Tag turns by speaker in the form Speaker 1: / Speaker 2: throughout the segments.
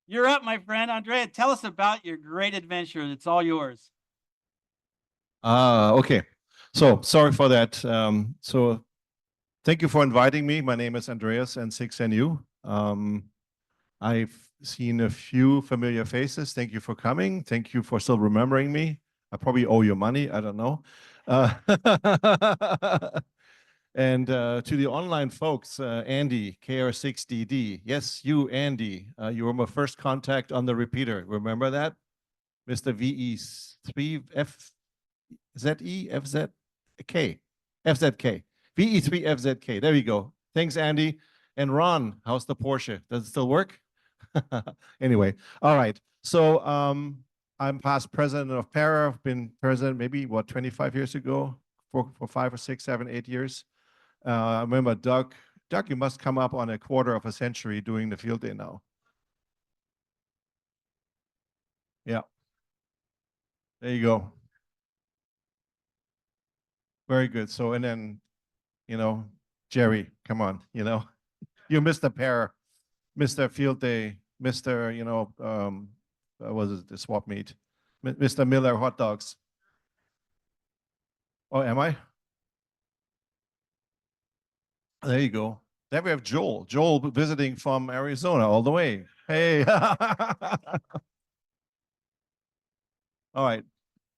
Speaker 1: You're up, my friend. Andrea, tell us about your great adventure. It's all yours.
Speaker 2: Okay. So sorry for that. So thank you for inviting me. My name is Andreas and 6NU. I've seen a few familiar faces. Thank you for coming. Thank you for still remembering me. I probably owe you money. I don't know. Uh, and to the online folks, Andy, KR6DD. Yes, you, Andy. You were my first contact on the repeater. Remember that? Mr. VE3F ZE FZK FZK VE3FZK. There we go. Thanks, Andy. And Ron, how's the Porsche? Does it still work? Anyway, all right. So I'm past president of Para. I've been president maybe what 25 years ago for 5 or 6, 7, 8 years. I remember Doug. Doug, you must come up on a quarter of a century doing the field day now. Yeah. There you go. Very good. So, and then, Jerry, come on, you missed the pair, Mr. Field Day, Mr. Was it the swap meet, Mr. Miller hot dogs. Oh, am I? There you go. Then we have Joel. Joel visiting from Arizona all the way. Hey. All right.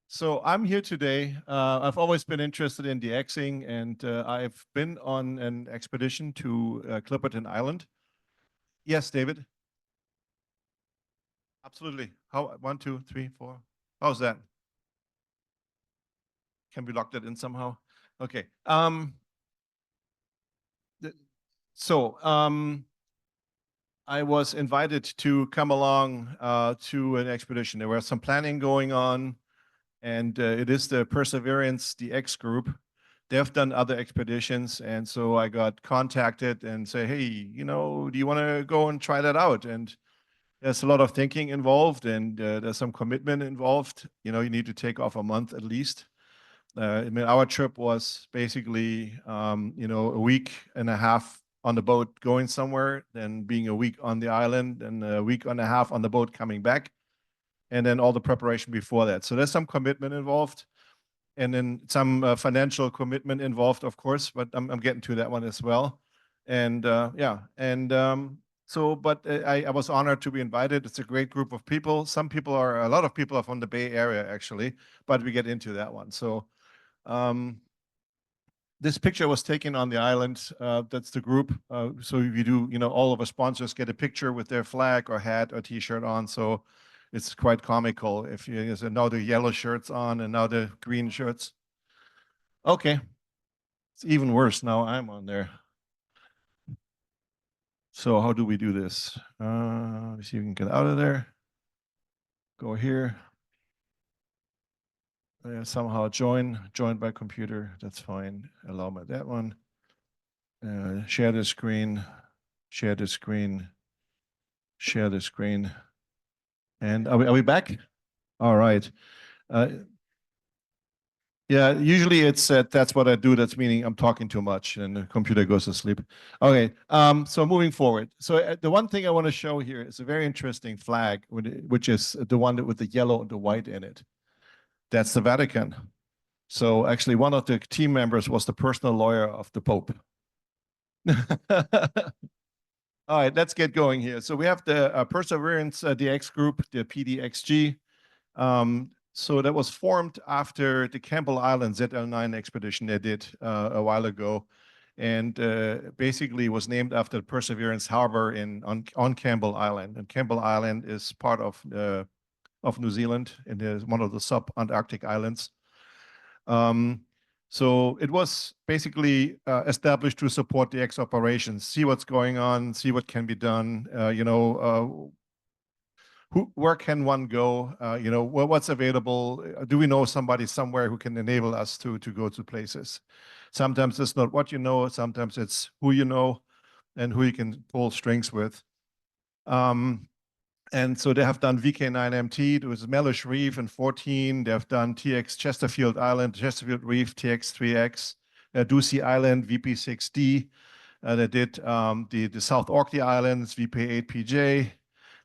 Speaker 2: So I'm here today. I've always been interested in DXing, and I've been on an expedition to Clipperton Island. Yes, David. Absolutely. How? 1, 2, 3, 4. How's that? Can we lock that in somehow? Okay. So I was invited to come along to an expedition. There was some planning going on. And it is the Perseverance DX group. They've done other expeditions, and so I got contacted and say, hey, do you want to go and try that out? And there's a lot of thinking involved, and there's some commitment involved. You need to take off a month at least. I mean, our trip was basically, a week and a half on the boat going somewhere, then being a week on the island, and a week and a half on the boat coming back, and then all the preparation before that. So there's some commitment involved, and then some financial commitment involved, of course, but I'm getting to that one as well. And yeah, and but I was honored to be invited. It's a great group of people. A lot of people are from the Bay Area, actually, but we get into that one. So this picture was taken on the island. That's the group. So if you do, all of our sponsors get a picture with their flag or hat or T-shirt on. So it's quite comical if you so now the yellow shirts on and now the green shirts. Okay, it's even worse now. I'm on there. So how do we do this? Let's see if we can get out of there. Go here. Somehow join by computer. That's fine. Allow me that one. Share the screen. Share the screen. Share the screen. And are we back? All right. Yeah, usually it's that's what I do. That's meaning I'm talking too much and the computer goes to sleep. Okay, so moving forward. So the one thing I want to show here is a very interesting flag, which is the one with the yellow and the white in it. That's the Vatican. So actually one of the team members was the personal lawyer of the Pope. All right, let's get going here. So we have the Perseverance DX group, the PDXG. So that was formed after the Campbell Island ZL9 expedition they did a while ago, and basically was named after Perseverance Harbor on Campbell Island. And Campbell Island is part of New Zealand and is one of the sub-Antarctic islands. So it was basically established to support the X operations, see what's going on, see what can be done, where can one go? What's available? Do we know somebody somewhere who can enable us to go to places? Sometimes it's not what you know, sometimes it's who you know and who you can pull strings with. And so they have done VK9MT, there was Mellish Reef in 14, they have done TX Chesterfield Island, Chesterfield Reef, TX3X, Ducie Island, VP6D. They did the South Orkney Islands, VP8PJ.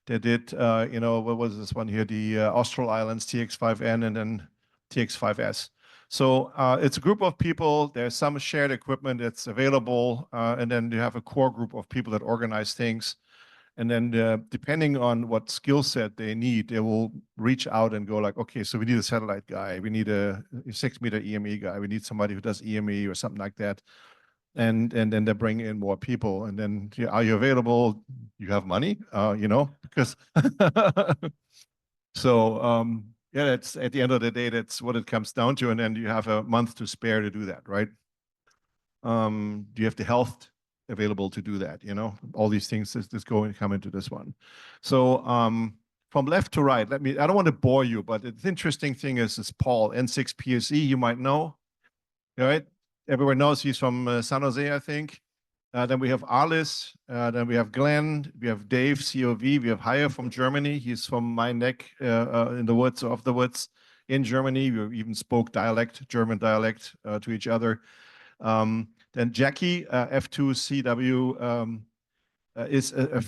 Speaker 2: They did, what was this one here? The Austral Islands, TX5N, and then TX5S. So it's a group of people. There's some shared equipment that's available, and then you have a core group of people that organize things. And then depending on what skill set they need, they will reach out and go like, okay, so we need a satellite guy. We need a 6-meter EME guy. We need somebody who does EME or something like that. And then they bring in more people. And then, are you available? You have money, because so yeah, that's at the end of the day, that's what it comes down to. And then you have a month to spare to do that, right? Do you have the health available to do that? All these things just go and come into this one. So from left to right, I don't want to bore you, but the interesting thing is Paul, N6 PSE, you might know, right? Everyone knows he's from San Jose, I think. Then we have Alice, then we have Glenn, we have Dave, COV, we have Haya from Germany. He's from my neck in the woods, off the woods in Germany. We even spoke German dialect to each other. Then Jackie, F2CW, is a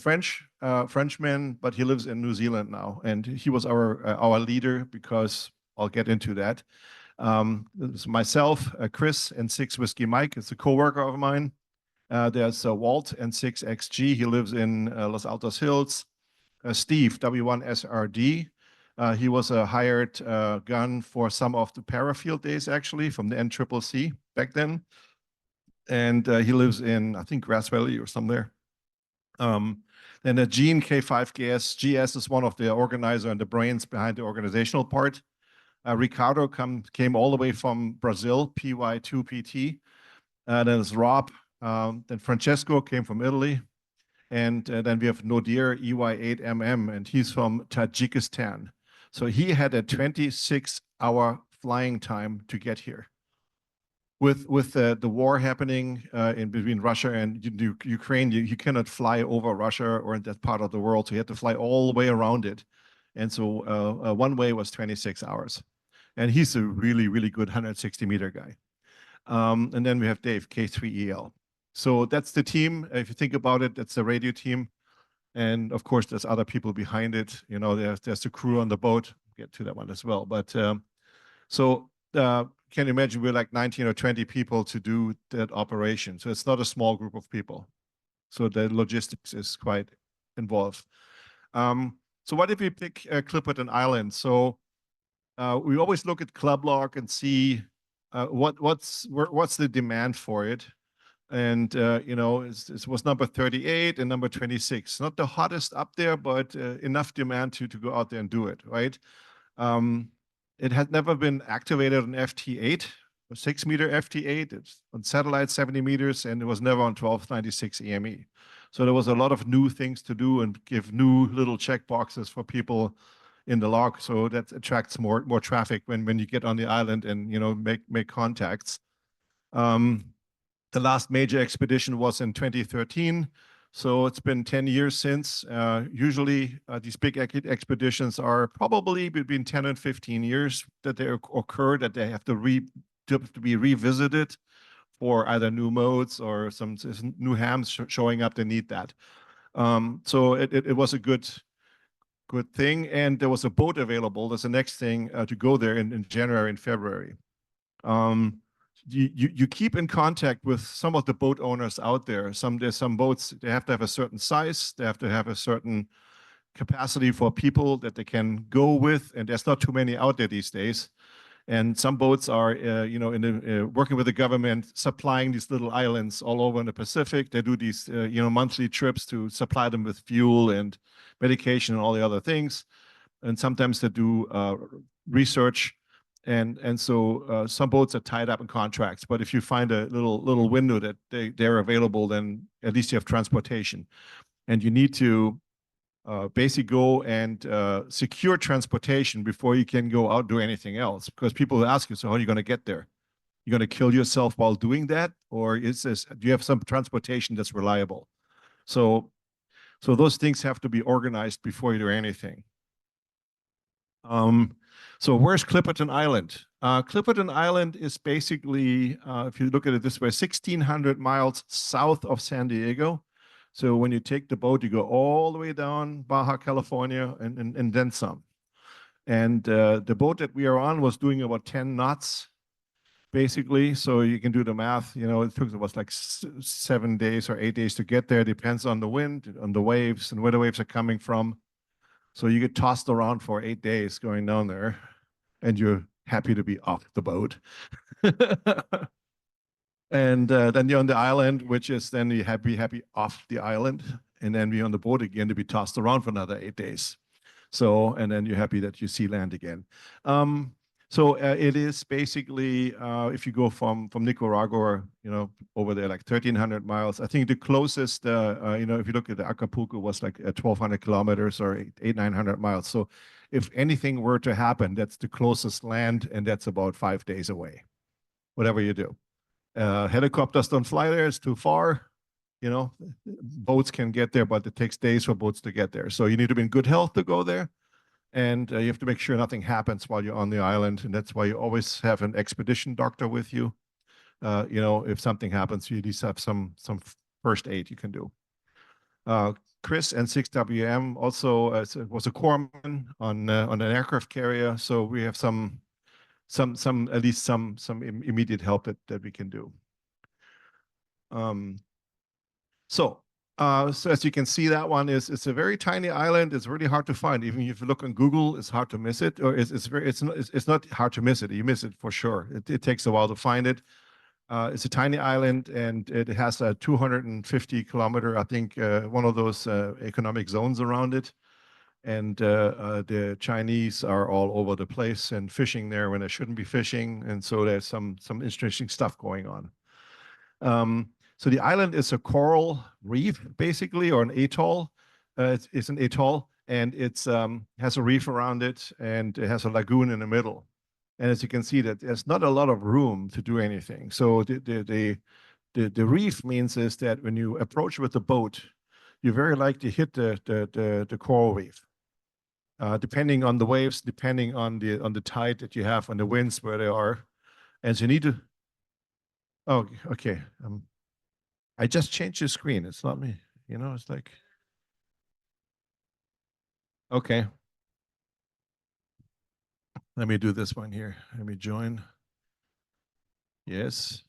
Speaker 2: Frenchman, but he lives in New Zealand now. And he was our leader, because I'll get into that. There's myself, Chris, and 6 Whiskey Mike. It's a co-worker of mine. There's Walt and 6XG. He lives in Los Altos Hills. Steve, W1SRD. He was a hired gun for some of the parafield days, actually, from the NCCC back then. And he lives in, I think, Grass Valley or somewhere. Then Gene, K5GS. GS is one of the organizer and the brains behind the organizational part. Ricardo came all the way from Brazil, PY2PT. Then there's Rob. Then Francesco came from Italy. And then we have Nodir, EY8MM, and he's from Tajikistan. So he had a 26-hour flying time to get here. With the war happening in between Russia and Ukraine, you cannot fly over Russia or in that part of the world. So you had to fly all the way around it. And so one way was 26 hours. And he's a really, really good 160-meter guy. And then we have Dave, K3EL. So that's the team. If you think about it, that's the radio team. And of course, there's other people behind it. There's the crew on the boat. We'll get to that one as well. But can you imagine we're like 19 or 20 people to do that operation. So it's not a small group of people. So the logistics is quite involved. So why did we pick Clipperton Island? So we always look at club log and see what's the demand for it. And, it was number 38 and number 26. Not the hottest up there, but enough demand to go out there and do it, right? It had never been activated on FT8, a 6-meter FT8. It's on satellite 70 meters, and it was never on 1296 EME. So there was a lot of new things to do and give new little check boxes for people in the log. So that attracts more traffic when you get on the island and make contacts. The last major expedition was in 2013. So it's been 10 years since. Usually these big expeditions are probably between 10 and 15 years that they occur, that they have to be revisited for either new modes or some new hams showing up. They need that. So it was a good thing. And there was a boat available. That's the next thing to go there in January and February. You keep in contact with some of the boat owners out there. There's some boats, they have to have a certain size, they have to have a certain capacity for people that they can go with, and there's not too many out there these days. And some boats are, working with the government, supplying these little islands all over in the Pacific. They do these, monthly trips to supply them with fuel and medication and all the other things. And sometimes they do research. And so some boats are tied up in contracts, but if you find a little window that they're available, then at least you have transportation. And you need to basically go and secure transportation before you can go out and do anything else. Because people will ask you, so how are you going to get there? You're going to kill yourself while doing that? Or do you have some transportation that's reliable? So those things have to be organized before you do anything. So where's Clipperton Island? Clipperton Island is basically, if you look at it this way, 1,600 miles south of San Diego. So when you take the boat, you go all the way down Baja California and then some. And the boat that we are on was doing about 10 knots, basically. So you can do the math. You know, it took us like 7 days or 8 days to get there. Depends on the wind, on the waves, and where the waves are coming from. So you get tossed around for 8 days going down there, and you're happy to be off the boat. And then you're on the island, which is then you happy off the island, and then be on the boat again to be tossed around for another 8 days. So, and then you're happy that you see land again. So it is basically if you go from Nicaragua, you know, over there like 1,300 miles. I think the closest, you know, if you look at the Acapulco was like 1,200 kilometers or 900 miles. So if anything were to happen, that's the closest land, and that's about 5 days away. Whatever you do. Helicopters don't fly there, it's too far. You know, boats can get there, but it takes days for boats to get there. So you need to be in good health to go there. And you have to make sure nothing happens while you're on the island. And that's why you always have an expedition doctor with you. You know, if something happens, you at least have some first aid you can do. Chris and 6WM also was a corpsman on an aircraft carrier. So we have at least some immediate help that we can do. So as you can see, that one it's a very tiny island. It's really hard to find. Even if you look on Google, it's hard to miss it. Or it's not hard to miss it. You miss it for sure. It takes a while to find it. It's a tiny island, and it has a 250-kilometer, I think, one of those economic zones around it. And the Chinese are all over the place and fishing there when they shouldn't be fishing. And so there's some interesting stuff going on. So the island is a coral reef, basically, or an atoll. It's an atoll, and it's has a reef around it, and it has a lagoon in the middle. And as you can see, that there's not a lot of room to do anything. So the reef means is that when you approach with the boat, you're very likely to hit the coral reef. Depending on the waves, depending on the tide that you have, on the winds where they are, and so you need to. Oh, okay. I just changed the screen. It's not me. You know, it's like. Okay. Let me do this one here. Let me join. Yes.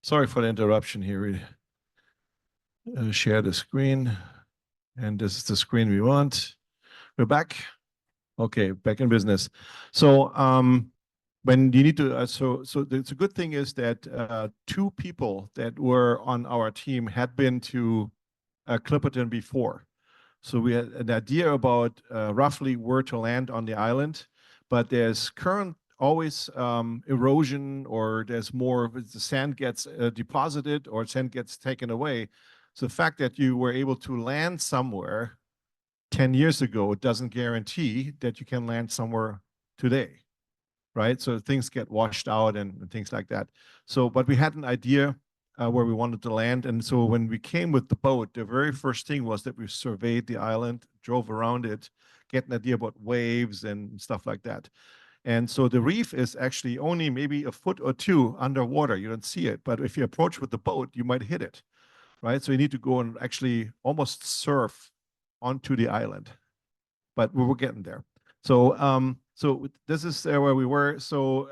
Speaker 2: Sorry for the interruption here. We share the screen, and this is the screen we want. We're back. Okay, back in business. So when you need to, so it's a good thing is that 2 people that were on our team had been to Clipperton before. So we had an idea about roughly where to land on the island, but there's always erosion, or there's more, the sand gets deposited or sand gets taken away. So the fact that you were able to land somewhere 10 years ago doesn't guarantee that you can land somewhere today, right? So things get washed out and things like that. So, but we had an idea where we wanted to land. And so when we came with the boat, the very first thing was that we surveyed the island, drove around it, get an idea about waves and stuff like that. And so the reef is actually only maybe a foot or 2 underwater. You don't see it, but if you approach with the boat, you might hit it, right? So you need to go and actually almost surf onto the island, but we were getting there. So so this is where we were. So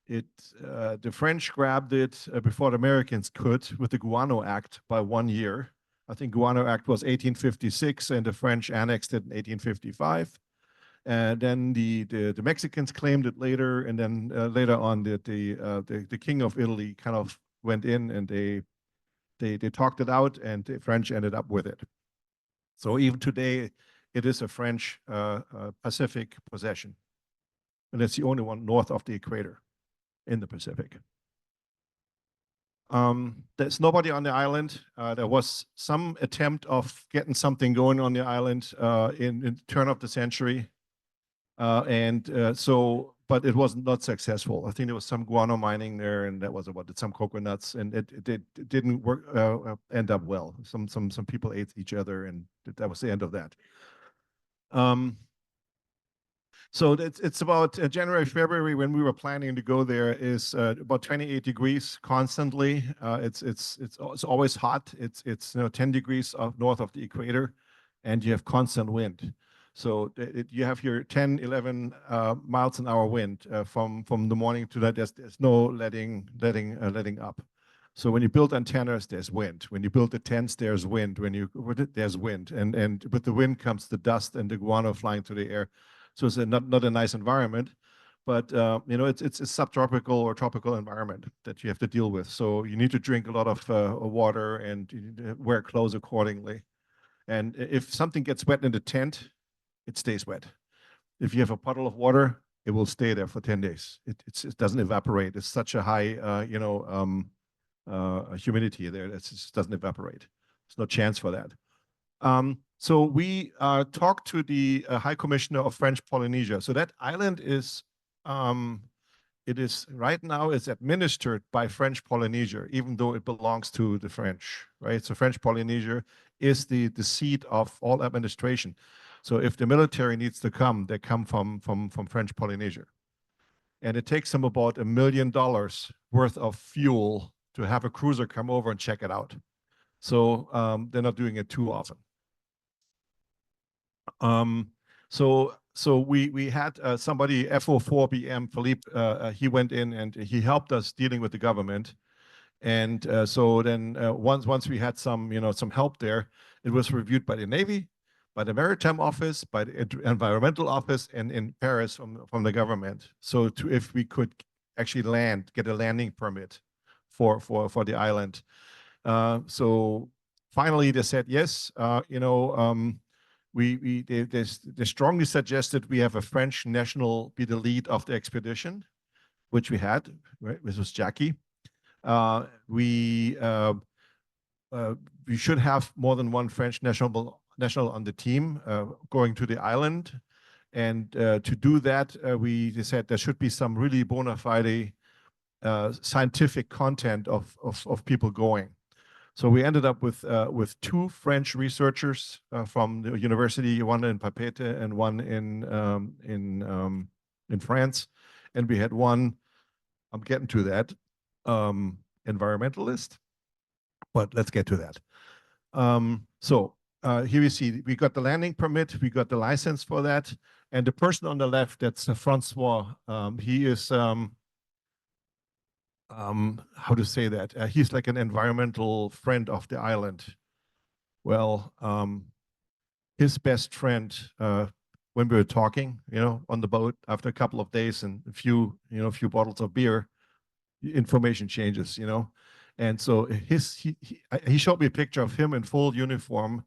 Speaker 2: the French grabbed it before the Americans could with the Guano Act by 1 year. I think Guano Act was 1856, and the French annexed it in 1855. And then the Mexicans claimed it later, and then later on the King of Italy kind of went in, and they talked it out, and the French ended up with it. So even today, it is a French Pacific possession. And it's the only one north of the equator in the Pacific. There's nobody on the island. There was some attempt of getting something going on the island in the turn of the century. But it was not successful. I think there was some guano mining there, and that was about it, some coconuts, and it didn't work, end up well. Some people ate each other, and that was the end of that. So it's about January, February when we were planning to go there is about 28 degrees constantly. It's always hot. It's 10 degrees north of the equator, and you have constant wind. So you have your 10, 11 miles an hour wind from the morning to that. There's no letting up. So when you build antennas, there's wind. When you build the tents, there's wind. There's wind, and with the wind comes the dust and the guano flying through the air. So it's not a nice environment, but it's a subtropical or tropical environment that you have to deal with. So you need to drink a lot of water and you need to wear clothes accordingly. And if something gets wet in the tent, it stays wet. If you have a puddle of water, it will stay there for 10 days. It doesn't evaporate. It's such a high, humidity there. It just doesn't evaporate. There's no chance for that. So we talked to the High Commissioner of French Polynesia. So that island is, it is right now is administered by French Polynesia, even though it belongs to the French, right? So French Polynesia is the seat of all administration. So if the military needs to come, they come from French Polynesia. And it takes them about $1 million worth of fuel to have a cruiser come over and check it out. So they're not doing it too often. So we had somebody, FO4BM, Philippe, he went in and he helped us dealing with the government. And so then once we had some help there, it was reviewed by the Navy, by the Maritime Office, by the Environmental Office, and in Paris from the government. So if we could actually get a landing permit for the island. So finally they said yes. They strongly suggested we have a French national be the lead of the expedition, which we had, right? This was Jackie. We should have more than one French national on the team going to the island. And to do that, they said there should be some really bona fide scientific content of people going. So we ended up with two French researchers from the university, one in Papeete and one in France, and we had one. I'm getting to that environmentalist, but let's get to that. So here you see we got the landing permit, we got the license for that, and the person on the left, that's Francois. He is how to say that? He's like an environmental friend of the island. Well, his best friend, when we were talking, on the boat after a couple of days and a few bottles of beer, information changes, And so he showed me a picture of him in full uniform,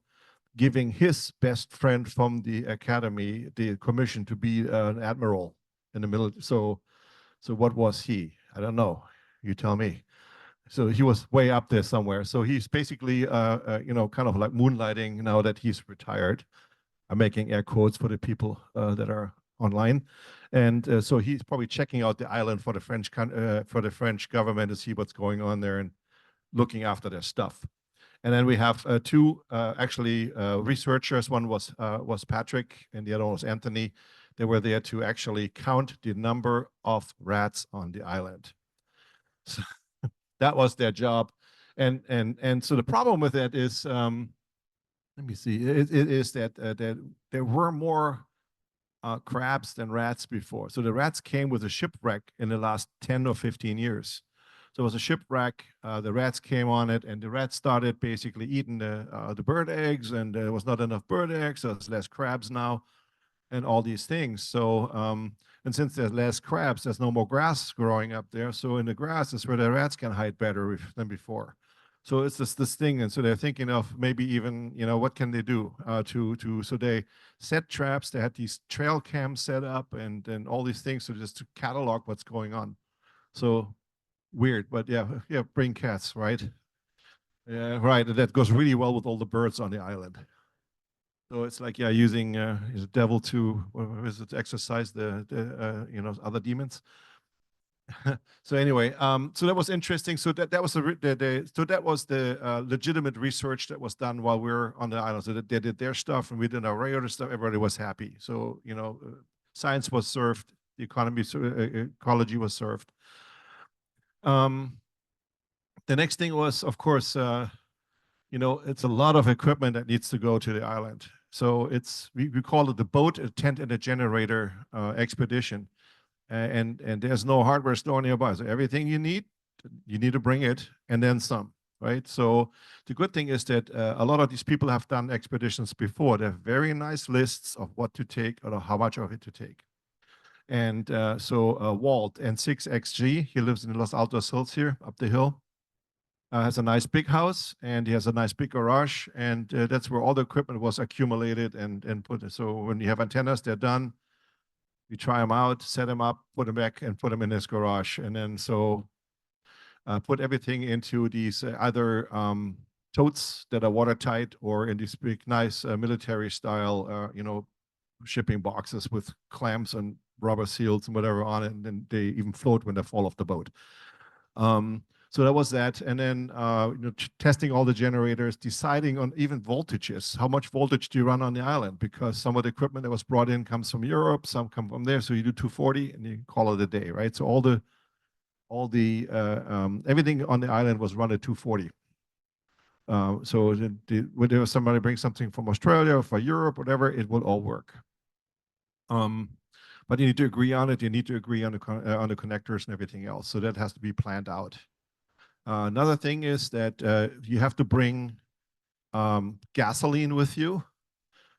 Speaker 2: giving his best friend from the academy the commission to be an admiral in the military. So what was he? I don't know. You tell me. So he was way up there somewhere. So he's basically, kind of like moonlighting now that he's retired. I'm making air quotes for the people that are online, and so he's probably checking out the island for the French government to see what's going on there and looking after their stuff. And then we have two researchers. One was Patrick, and the other one was Anthony. They were there to actually count the number of rats on the island. So that was their job, and so the problem with that is, let me see, it is that there were more crabs than rats before. So the rats came with a shipwreck in the last 10 or 15 years. So it was a shipwreck. The rats came on it, and the rats started basically eating the bird eggs, and there was not enough bird eggs, so there's less crabs now, and all these things. So and since there's less crabs, there's no more grass growing up there. So in the grass is where the rats can hide better than before. So it's this thing, and so they're thinking of maybe even what can they do so they set traps. They had these trail cams set up and all these things, so just to catalog what's going on. So weird, but yeah, bring cats, right? Yeah, right. That goes really well with all the birds on the island. So it's like using the devil to exercise the other demons. So anyway, so that was interesting. So that was the legitimate research that was done while we were on the island. So they did their stuff and we did our regular stuff. Everybody was happy. So science was served, the ecology was served. The next thing was, of course, it's a lot of equipment that needs to go to the island. So we call it the boat, a tent, and a generator expedition. And there's no hardware store nearby. So everything you need to bring it, and then some, right? So the good thing is that a lot of these people have done expeditions before. They have very nice lists of what to take or how much of it to take. And so Walt, N6XG, he lives in the Los Altos Hills here, up the hill. Has a nice big house, and he has a nice big garage, and that's where all the equipment was accumulated and put. So when you have antennas, they're done. You try them out, set them up, put them back, and put them in his garage. And then so put everything into these either totes that are watertight or in these big, nice military style, shipping boxes with clamps and rubber seals and whatever on it, and then they even float when they fall off the boat. So that was that, and then testing all the generators, deciding on even voltages. How much voltage do you run on the island? Because some of the equipment that was brought in comes from Europe, some come from there. So you do 240 and you call it a day, right? So everything on the island was run at 240. So whether somebody brings something from Australia or for Europe, whatever, it will all work. But you need to agree on it. You need to agree on the connectors and everything else. So that has to be planned out. Another thing is that you have to bring gasoline with you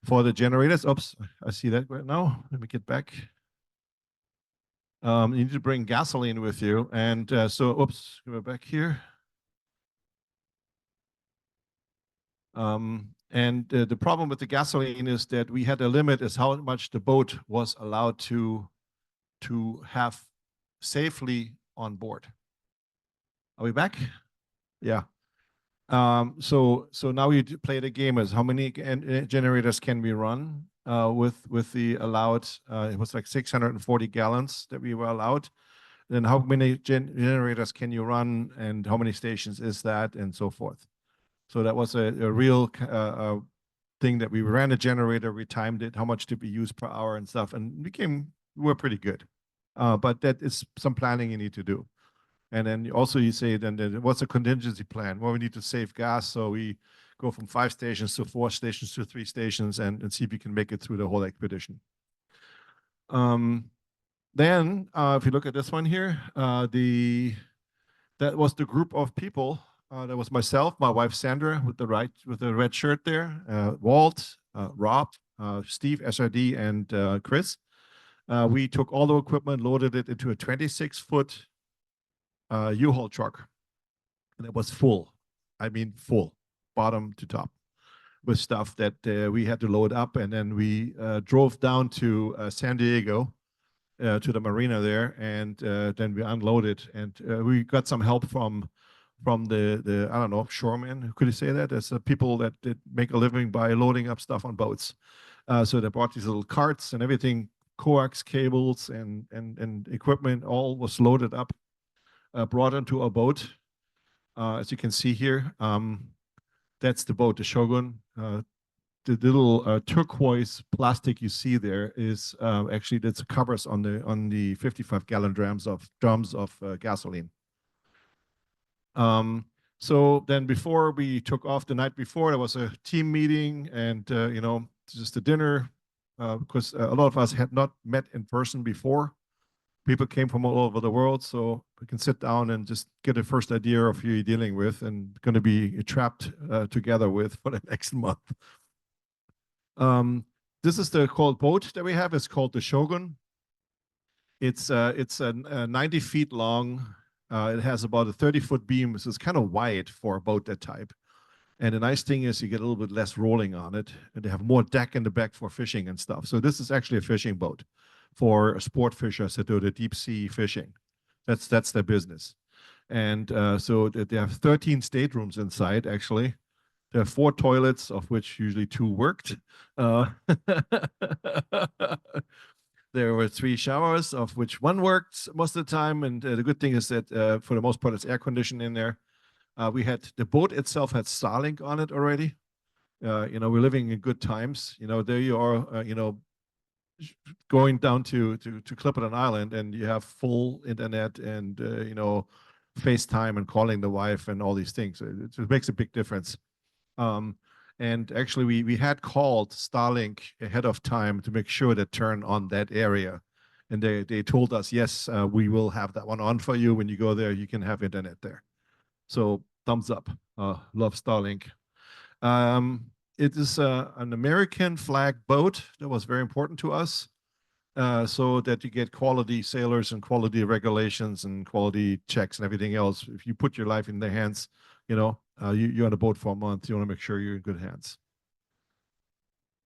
Speaker 2: for the generators. Oops, I see that right now. Let me get back. You need to bring gasoline with you. And oops, go back here. And the problem with the gasoline is that we had a limit as how much the boat was allowed to have safely on board. Are we back? Yeah. So now we play the game as how many generators can we run with the allowed, it was like 640 gallons that we were allowed. Then how many generators can you run and how many stations is that and so forth. So that was a real thing that we ran a generator, we timed it, how much did we use per hour and stuff, and we were pretty good. But that is some planning you need to do. And then also you say, then what's a contingency plan? Well, we need to save gas, so we go from 5 stations to 4 stations to 3 stations and see if we can make it through the whole expedition. Then, if you look at this one here, that was the group of people. That was myself, my wife Sandra with the red shirt there, Walt, Rob, Steve, SRD, and Chris. We took all the equipment, loaded it into a 26-foot U-Haul truck, and it was full. I mean, full, bottom to top, with stuff that we had to load up, and then we drove down to San Diego to the marina there, and then we unloaded, and we got some help from the I don't know, shoremen. Could you say that? There's people that make a living by loading up stuff on boats. So they brought these little carts and everything, coax cables and equipment, all was loaded up. Brought into a boat. As you can see here, that's the boat, the Shogun. The little turquoise plastic you see there is actually that's covers on the 55-gallon drums of gasoline. So then before we took off the night before, there was a team meeting and just a dinner because a lot of us had not met in person before. People came from all over the world, so we can sit down and just get a first idea of who you're dealing with and going to be trapped together with for the next month. This is the called boat that we have. It's called the Shogun. It's 90 feet long. It has about a 30-foot beam, so it's kind of wide for a boat that type. And the nice thing is you get a little bit less rolling on it, and they have more deck in the back for fishing and stuff. So this is actually a fishing boat for sport fishers that do the deep sea fishing. That's their business. And so they have 13 staterooms inside, actually. There are 4 toilets, of which usually 2 worked. There were 3 showers, of which 1 worked most of the time. And the good thing is that for the most part, it's air conditioned in there. The boat itself had Starlink on it already. We're living in good times. There you are, going down to Clipperton Island, and you have full internet and FaceTime and calling the wife and all these things. It makes a big difference. And actually, we had called Starlink ahead of time to make sure that turn on that area. And they told us, yes, we will have that one on for you. When you go there, you can have internet there. So thumbs up. Love Starlink. It is an American flag boat that was very important to us, so that you get quality sailors and quality regulations and quality checks and everything else. If you put your life in their hands, you're on a boat for a month. You want to make sure you're in good hands.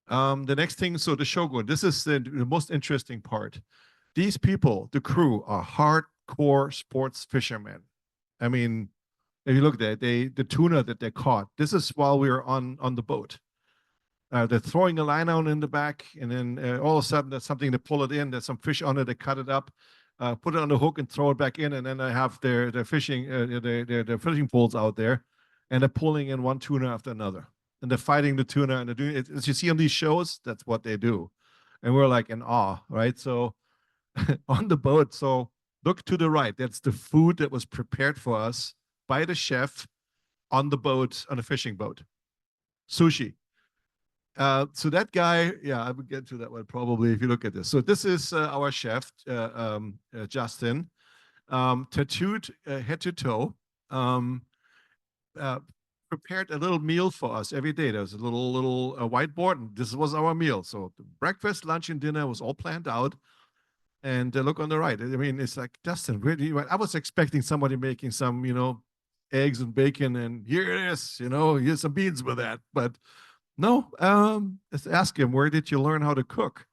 Speaker 2: The next thing, so the Shogun, this is the most interesting part. These people, the crew, are hardcore sports fishermen. I mean, if you look at it, the tuna that they caught, this is while we were on the boat. They're throwing a line out in the back, and then all of a sudden there's something to pull it in. There's some fish on it. They cut it up, put it on the hook, and throw it back in. And then they have their fishing their fishing poles out there, and they're pulling in one tuna after another. And they're fighting the tuna, and they're doing it. As you see on these shows, that's what they do. And we're like in awe, right? So on the boat, so look to the right. That's the food that was prepared for us by the chef on the boat, on a fishing boat. Sushi. So that guy, yeah, I would get to that one probably if you look at this. So this is our chef, Justin, tattooed head to toe, prepared a little meal for us every day. There was a little whiteboard, and this was our meal. So breakfast, lunch, and dinner was all planned out. And look on the right. I mean, it's like, Justin, where do you? I was expecting somebody making some, eggs and bacon, and here it is. Here's some beans with that, but. No, let's ask him, where did you learn how to cook?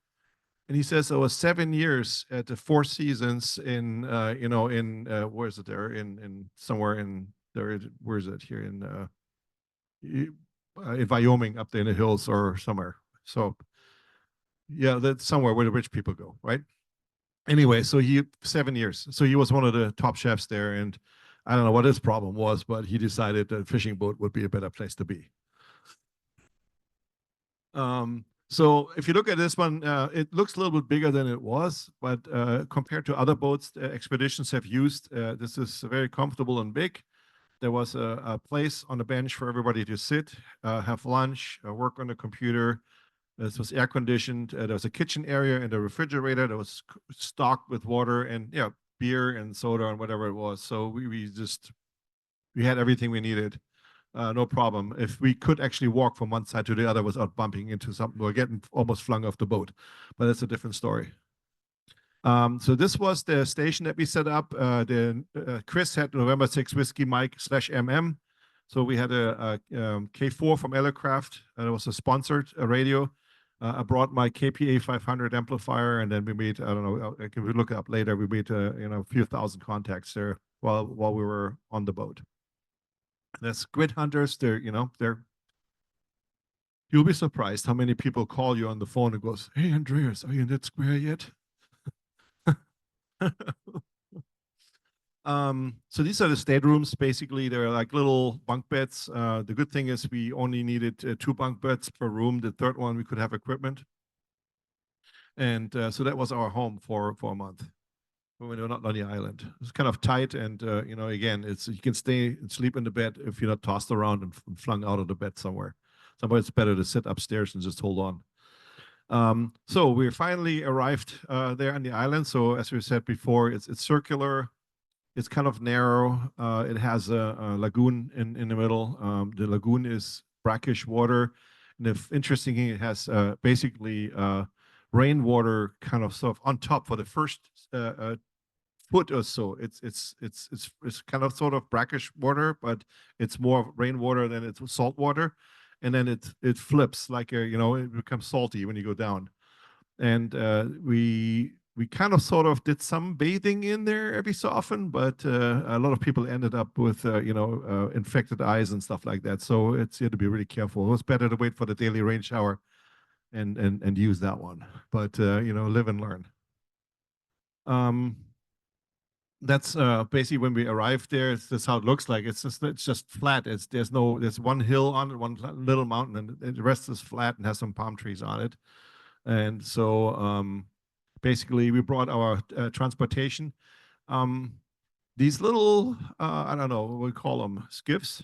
Speaker 2: And he says, I was 7 years at the Four Seasons in, where is it there? In somewhere in there, where is it here in Wyoming, up there in the hills or somewhere. So yeah, that's somewhere where the rich people go, right? Anyway, so 7 years. So he was one of the top chefs there, and I don't know what his problem was, but he decided that a fishing boat would be a better place to be. So if you look at this one, it looks a little bit bigger than it was, but compared to other boats expeditions have used, this is very comfortable and big. There was a place on the bench for everybody to sit, have lunch, work on the computer. This was air conditioned. There was a kitchen area and a refrigerator that was stocked with water and beer and soda and whatever it was. So we had everything we needed. No problem. If we could actually walk from one side to the other without bumping into something or getting almost flung off the boat, but that's a different story. So this was the station that we set up. Chris had November 6 Whiskey Mike /MM. So we had a K4 from Ellercraft, and it was a sponsored radio. I brought my KPA 500 amplifier, and then we made, I don't know, I can look it up later. We made a few thousand contacts there while we were on the boat. The squid hunters, you'll be surprised how many people call you on the phone and goes, "Hey, Andreas, are you in that square yet?" So these are the staterooms. Basically, they're like little bunk beds. The good thing is we only needed 2 bunk beds per room. The third one, we could have equipment. And so that was our home for a month when we were not on the island. It's kind of tight, and again, you can stay and sleep in the bed if you're not tossed around and flung out of the bed somewhere. Somewhere it's better to sit upstairs and just hold on. So we finally arrived there on the island. So as we said before, it's circular. It's kind of narrow. It has a lagoon in the middle. The lagoon is brackish water. And the interesting thing, it has basically rainwater kind of stuff on top for the first foot or so. It's kind of sort of brackish water, but it's more rainwater than it's salt water. And then it flips like it becomes salty when you go down. And we kind of sort of did some bathing in there every so often, but a lot of people ended up with infected eyes and stuff like that. So you have to be really careful. It was better to wait for the daily rain shower and use that one. But live and learn. That's basically when we arrived there. That's how it looks like. It's just flat. There's one hill on it, one little mountain, and the rest is flat and has some palm trees on it. And so basically we brought our transportation. These little, I don't know what we call them, skiffs,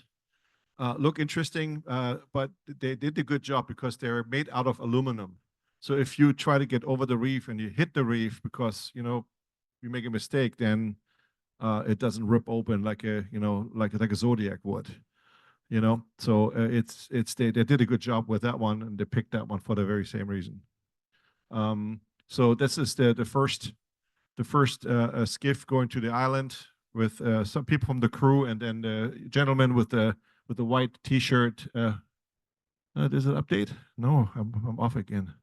Speaker 2: look interesting, but they did a good job because they're made out of aluminum. So if you try to get over the reef and you hit the reef because, you make a mistake, then it doesn't rip open like like a Zodiac would. So they did a good job with that one, and they picked that one for the very same reason. So this is the first skiff going to the island with some people from the crew, and then the gentleman with the white T-shirt. There's an update? No, I'm off again.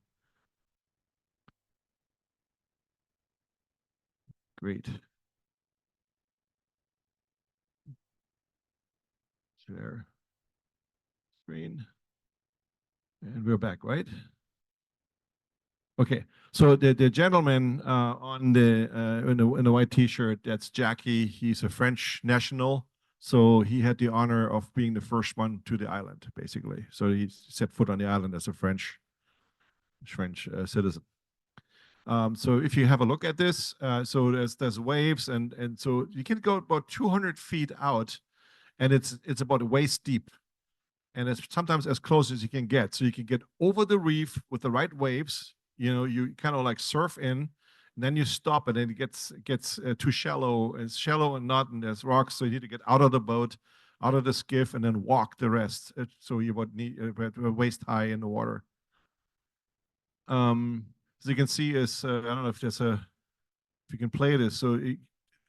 Speaker 2: Great. Share screen, and we're back, right? Okay, so the gentleman on in the white T-shirt, that's Jackie. He's a French national, so he had the honor of being the first one to the island, basically. So he set foot on the island as a French citizen. So if you have a look at this, so there's waves, and so you can go about 200 feet out, and it's about waist deep, and it's sometimes as close as you can get. So you can get over the reef with the right waves. You kind of like surf in, and then you stop, and then it gets too shallow. It's shallow and not, and there's rocks, so you need to get out of the boat, out of the skiff, and then walk the rest. So you would need waist high in the water. As you can see, is I don't know if you can play this. So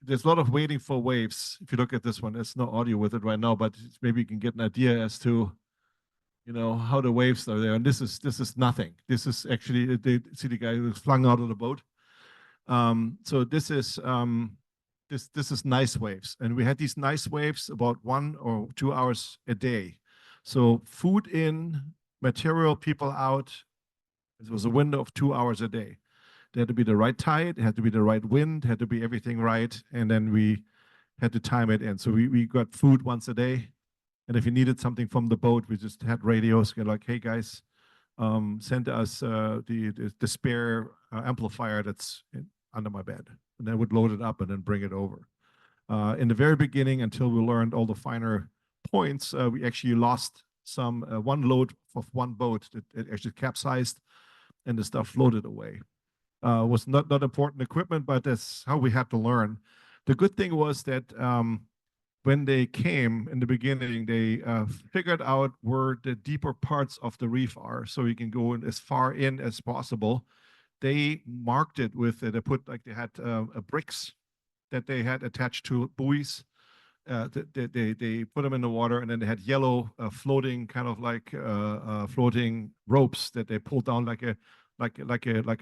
Speaker 2: there's a lot of waiting for waves. If you look at this one, there's no audio with it right now, but maybe you can get an idea as to how the waves are there. And this is nothing. This is actually see the guy who's flung out of the boat. So this is nice waves, and we had these nice waves about 1 or 2 hours a day. So food in, material, people out. It was a window of 2 hours a day. There had to be the right tide, it had to be the right wind, had to be everything right, and then we had to time it in. So we got food once a day, and if you needed something from the boat, we just had radios. Get like, hey guys, send us the spare amplifier that's under my bed, and then would load it up and then bring it over. In the very beginning, until we learned all the finer points, we actually lost some one load of one boat that it actually capsized, and the stuff floated away. Was not important equipment, but that's how we had to learn. The good thing was that when they came in the beginning, they figured out where the deeper parts of the reef are, so you can go in as far in as possible. They marked it with they had bricks that they had attached to buoys. They put them in the water, and then they had yellow floating kind of like floating ropes that they pulled down like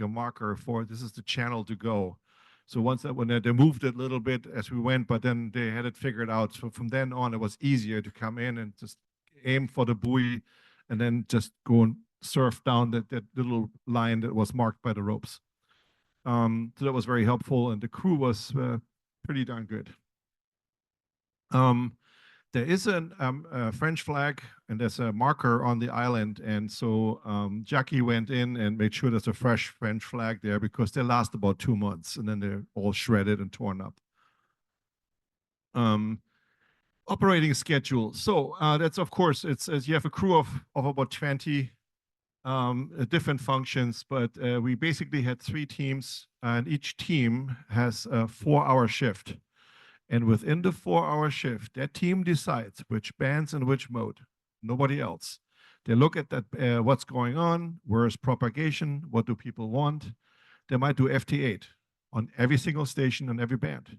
Speaker 2: a marker for this is the channel to go. So when they moved it a little bit as we went, but then they had it figured out. So from then on, it was easier to come in and just aim for the buoy, and then just go and surf down that little line that was marked by the ropes. So that was very helpful, and the crew was pretty darn good. There is a French flag, and there's a marker on the island, and so Jackie went in and made sure there's a fresh French flag there, because they last about 2 months, and then they're all shredded and torn up. Operating schedule. So that's, of course, it's as you have a crew of about 20 different functions, but we basically had 3 teams, and each team has a 4-hour shift. And within the 4-hour shift, that team decides which bands and which mode, nobody else. They look at that, what's going on, where is propagation, what do people want. They might do FT8 on every single station and every band,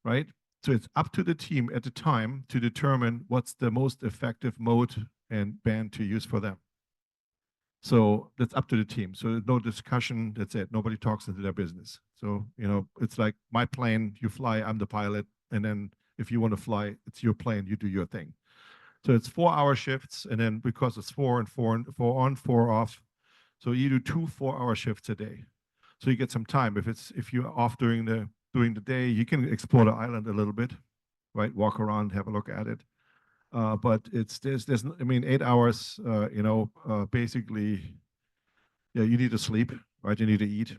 Speaker 2: right? So it's up to the team at the time to determine what's the most effective mode and band to use for them. So that's up to the team. So no discussion, that's it. Nobody talks into their business. So, it's like my plane, you fly, I'm the pilot. And then if you want to fly, it's your plane, you do your thing. So it's 4-hour shifts. And then because it's 4 and 4 and 4 on, 4 off. So you do 2 4-hour shifts a day. So you get some time. If you're off during the day, you can explore the island a little bit, right? Walk around, have a look at it. But there's 8 hours, basically Yeah, you need to sleep, right? You need to eat.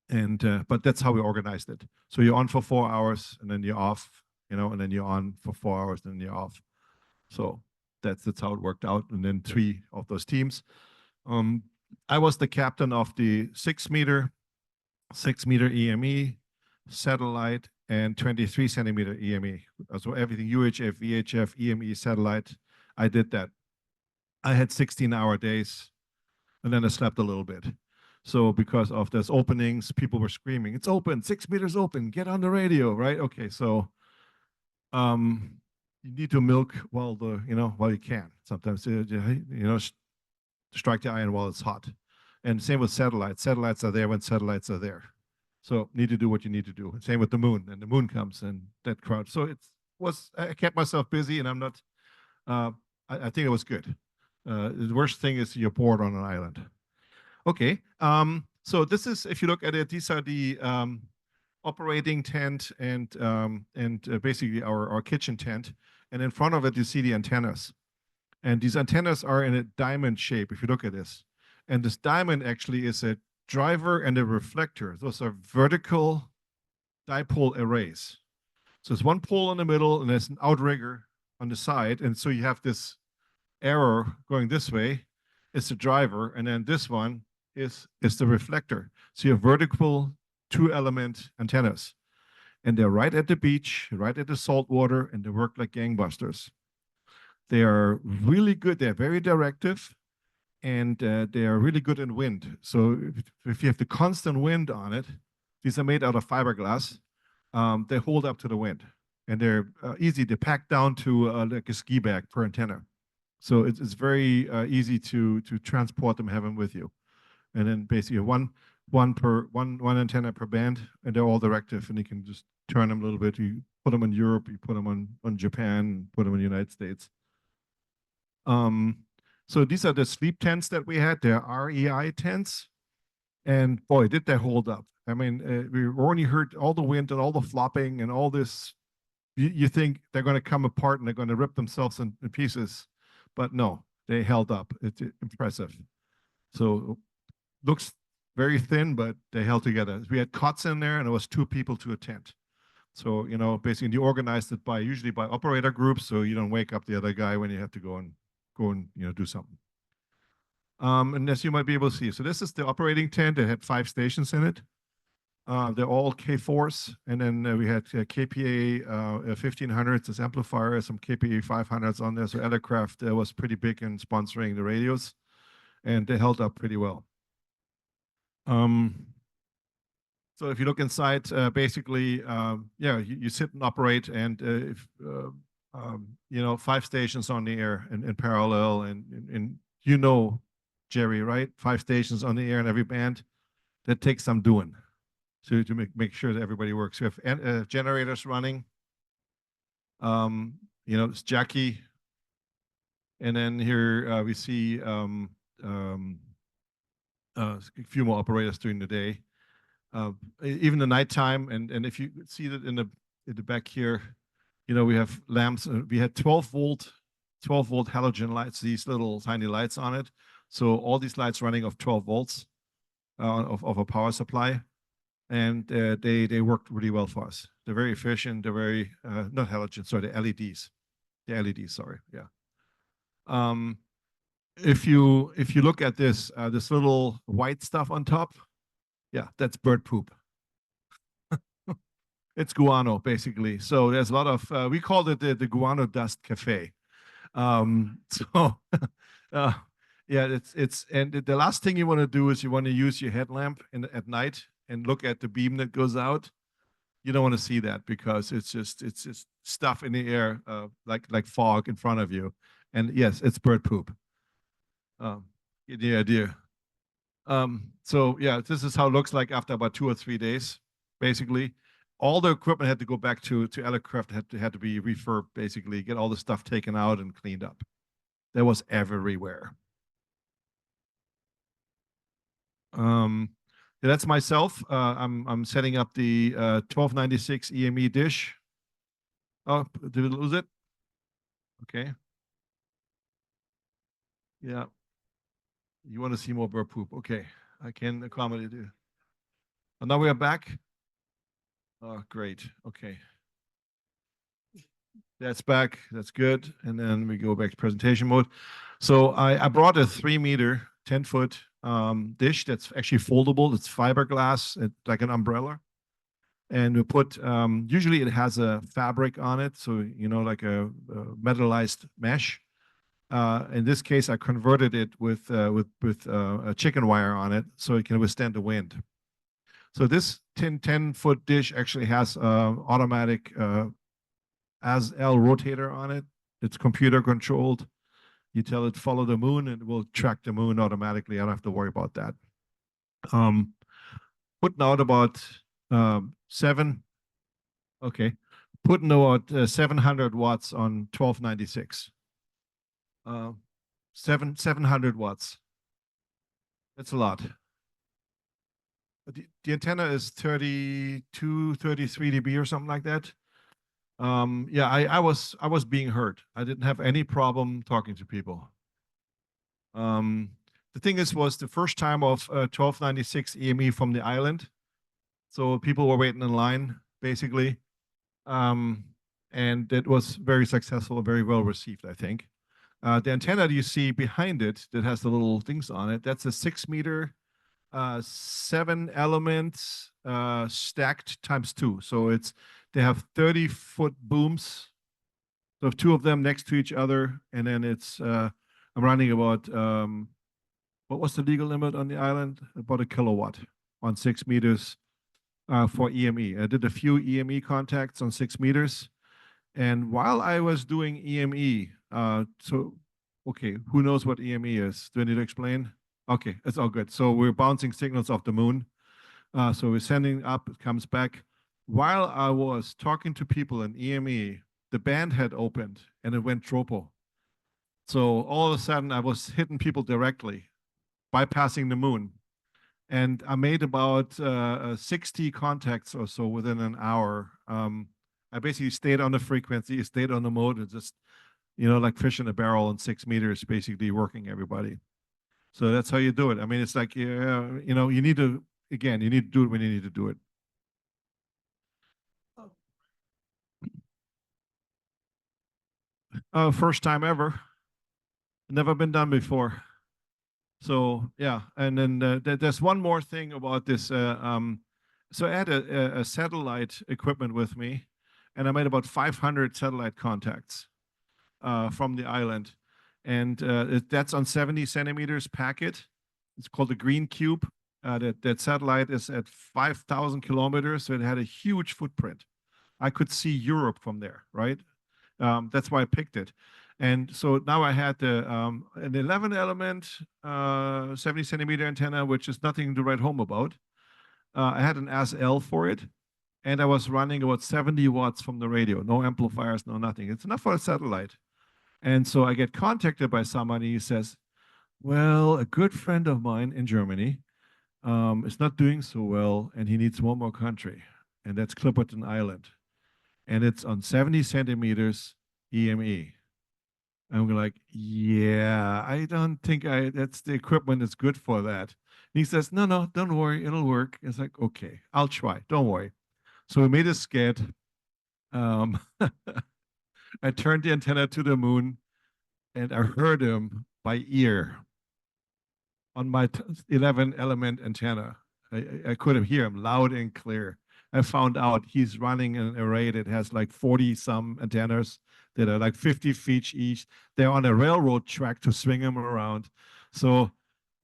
Speaker 2: And but that's how we organized it. So you're on for 4 hours and then you're off, and then you're on for 4 hours and then you're off. So that's how it worked out. And then three of those teams. Um, I was the captain of the 6 meter EME, satellite, and 23 centimeter EME. So everything UHF, VHF, EME, satellite. I did that. I had 16-hour days, and then I slept a little bit. So because of those openings, people were screaming, "It's open, 6 meters open, get on the radio," right? Okay, so you need to milk while you can. Sometimes strike the iron while it's hot. And same with satellites. Satellites are there when satellites are there. So need to do what you need to do. Same with the moon. And the moon comes and that crowd. So I kept myself busy, and I'm not. I think it was good. The worst thing is you're bored on an island. Okay. So this is, if you look at it, these are the operating tent and basically our kitchen tent. And in front of it, you see the antennas. And these antennas are in a diamond shape, if you look at this. And this diamond actually is a driver and a reflector. Those are vertical dipole arrays. So there's one pole in the middle and there's an outrigger on the side. And so you have this arrow going this way, is the driver, and then this one is the reflector. So you have vertical 2-element antennas. And they're right at the beach, right at the salt water, and they work like gangbusters. They are really good. They're very directive, and they are really good in wind. So if you have the constant wind on it, these are made out of fiberglass. They hold up to the wind, and they're easy. They pack down to like a ski bag per antenna. So it's very easy to transport them, have them with you, and then basically one antenna per band, and they're all directive, and you can just turn them a little bit. You put them in Europe, you put them on Japan, put them in the United States. So these are the sleep tents that we had. They're REI tents, and boy, did they hold up. I mean, we only heard all the wind and all the flopping and all this. You think they're going to come apart and they're going to rip themselves in pieces, but no, they held up. It's impressive. So looks very thin, but they held together. We had cots in there, and it was 2 people to a tent. So basically, you organized it usually by operator groups, so you don't wake up the other guy when you have to go and do something. And as you might be able to see, so this is the operating tent. It had 5 stations in it. They're all K4s, and then we had KPA 1500s as amplifiers, some KPA 500s on there. So Aircraft was pretty big in sponsoring the radios, and they held up pretty well. So if you look inside, basically, you sit and operate, and if 5 stations on the air in parallel, and Jerry, right? 5 stations on the air in every band. That takes some doing to make sure that everybody works. We have generators running. It's Jackie, and then here we see a few more operators during the day. Even the nighttime, and if you see that in the back here, we have lamps. We had 12-volt halogen lights, these little tiny lights on it. So all these lights running off 12 volts of a power supply, and they worked really well for us. They're very efficient. They're very not halogen, sorry, the LEDs. The LEDs, sorry, yeah. If you look at this little white stuff on top, yeah, that's bird poop. It's guano, basically. So there's a lot of, we called it the guano dust cafe. So, yeah, and the last thing you want to do is you want to use your headlamp at night and look at the beam that goes out. You don't want to see that because it's just stuff in the air, like fog in front of you. And yes, it's bird poop. Get the idea. So yeah, this is how it looks like after about 2 or 3 days, basically. All the equipment had to go back to Aircraft, had to be refurbed, basically, get all the stuff taken out and cleaned up. That was everywhere. That's myself. I'm setting up the 1296 EME dish. Oh, did we lose it? Okay. Yeah. You want to see more bird poop? Okay, I can accommodate you. And now we are back. Oh, great. Okay. That's back. That's good. And then we go back to presentation mode. So I brought a 3 meter, 10-foot dish that's actually foldable. It's fiberglass, like an umbrella. And we put, usually it has a fabric on it. So, like a metallized mesh. In this case, I converted it with a chicken wire on it so it can withstand the wind. So this 10-foot dish actually has automatic as-L rotator on it. It's computer controlled. You tell it follow the moon, and it will track the moon automatically. I don't have to worry about that. Putting out about seven. Okay, putting about 700 watts on 1296. 700 watts. That's a lot. The antenna is 32, 33 dB or something like that. Yeah, I was being heard. I didn't have any problem talking to people. The thing was the first time of 1296 EME from the island. So people were waiting in line, basically. And it was very successful, very well received, I think. The antenna you see behind it that has the little things on it, that's a 6 meter, 7 elements stacked times 2. So they have 30-foot booms. So two of them next to each other, and then I'm running about what was the legal limit on the island? About a kilowatt on 6 meters for EME. I did a few EME contacts on 6 meters. And while I was doing EME, okay, who knows what EME is? Do I need to explain? Okay, it's all good. So we're bouncing signals off the moon. So we're sending up, it comes back. While I was talking to people in EME, the band had opened and it went tropo. So all of a sudden I was hitting people directly, bypassing the moon. And I made about 60 contacts or so within an hour. I basically stayed on the frequency, stayed on the mode, and just, like fish in a barrel on 6 meters, basically working everybody. So that's how you do it. I mean, it's like, you need to, again, you need to do it when you need to do it. First time ever. Never been done before. So yeah, and then there's one more thing about this. So I had a satellite equipment with me, and I made about 500 satellite contacts from the island, and that's on 70 centimeters packet. It's called the Green Cube. That satellite is at 5,000 kilometers, so it had a huge footprint. I could see Europe from there, right? That's why I picked it. And so now I had an 11 element 70 centimeter antenna, which is nothing to write home about. I had an as-L for it, and I was running about 70 watts from the radio. No amplifiers, no nothing. It's enough for a satellite. And so I get contacted by somebody who says, well, a good friend of mine in Germany is not doing so well, and he needs one more country, and that's Clipperton Island. And it's on 70 centimeters EME. And we're like, yeah, I don't think that's the equipment that's good for that. And he says, no, don't worry, it'll work. It's like, okay, I'll try, don't worry. So we made a sketch. I turned the antenna to the moon, and I heard him by ear on my 11 element antenna. I could hear him loud and clear. I found out he's running an array that has like 40 some antennas that are like 50 feet each. They're on a railroad track to swing them around. So,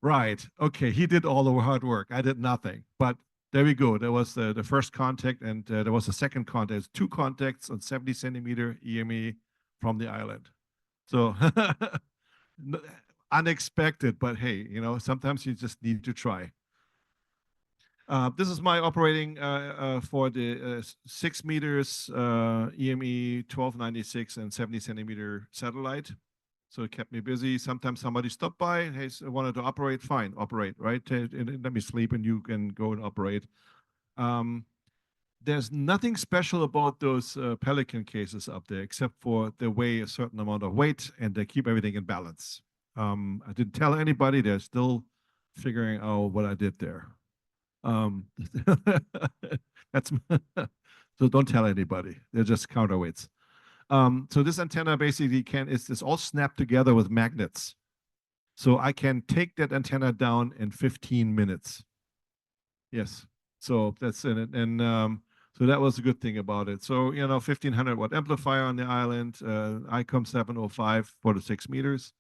Speaker 2: right. Okay. He did all the hard work. I did nothing. But there we go. There was the first contact, and there was a second contact. 2 contacts on 70 centimeter EME from the island. So, unexpected, but hey, sometimes you just need to try. This is my operating for the 6 meters EME 1296 and 70 centimeter satellite. So it kept me busy. Sometimes somebody stopped by, hey, wanted to operate, fine, operate, right? Let me sleep and you can go and operate. There's nothing special about those Pelican cases up there except for they weigh a certain amount of weight and they keep everything in balance. I didn't tell anybody. They're still figuring out what I did there. Um, that's so don't tell anybody. They're just counterweights. So this antenna basically is all snapped together with magnets. So I can take that antenna down in 15 minutes. Yes. So that's in it. And so that was a good thing about it. So, 1500 watt amplifier on the island, ICOM 705 for the 6 meters.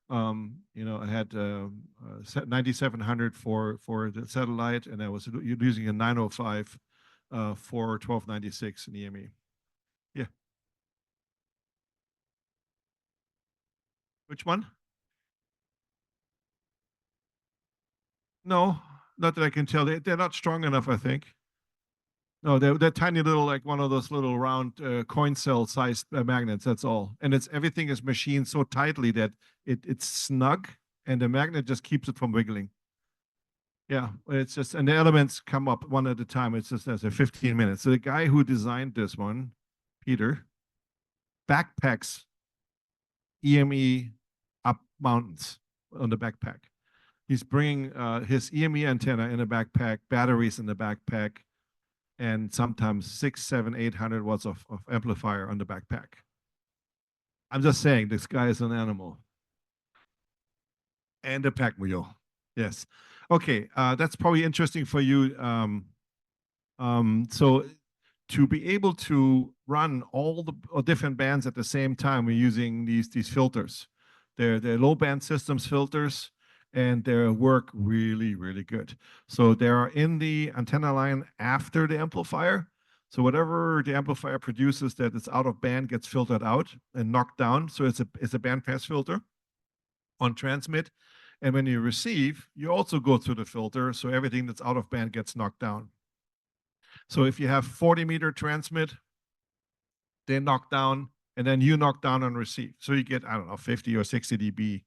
Speaker 2: I had 9700 for the satellite, and I was using a 905 for 1296 in EME. Yeah. Which one? No, not that I can tell. They're not strong enough, I think. No, they're tiny little, like one of those little round coin cell sized magnets. That's all. And everything is machined so tightly that it's snug, and the magnet just keeps it from wiggling. Yeah, it's just, and the elements come up one at a time. It's just as a 15 minutes. So the guy who designed this one, Peter, backpacks EME up mountains on the backpack. He's bringing his EME antenna in a backpack, batteries in the backpack, and sometimes 6, 7, 800 watts of amplifier on the backpack. I'm just saying, this guy is an animal. And a pack mule. Yes. Okay, that's probably interesting for you. So to be able to run all the different bands at the same time, we're using these filters. They're low band systems filters, and they work really, really good. So they are in the antenna line after the amplifier. So whatever the amplifier produces that is out of band gets filtered out and knocked down. So it's a band pass filter on transmit. And when you receive, you also go through the filter. So everything that's out of band gets knocked down. So if you have 40-meter transmit, they knock down, and then you knock down on receive. So you get, I don't know, 50 or 60 dB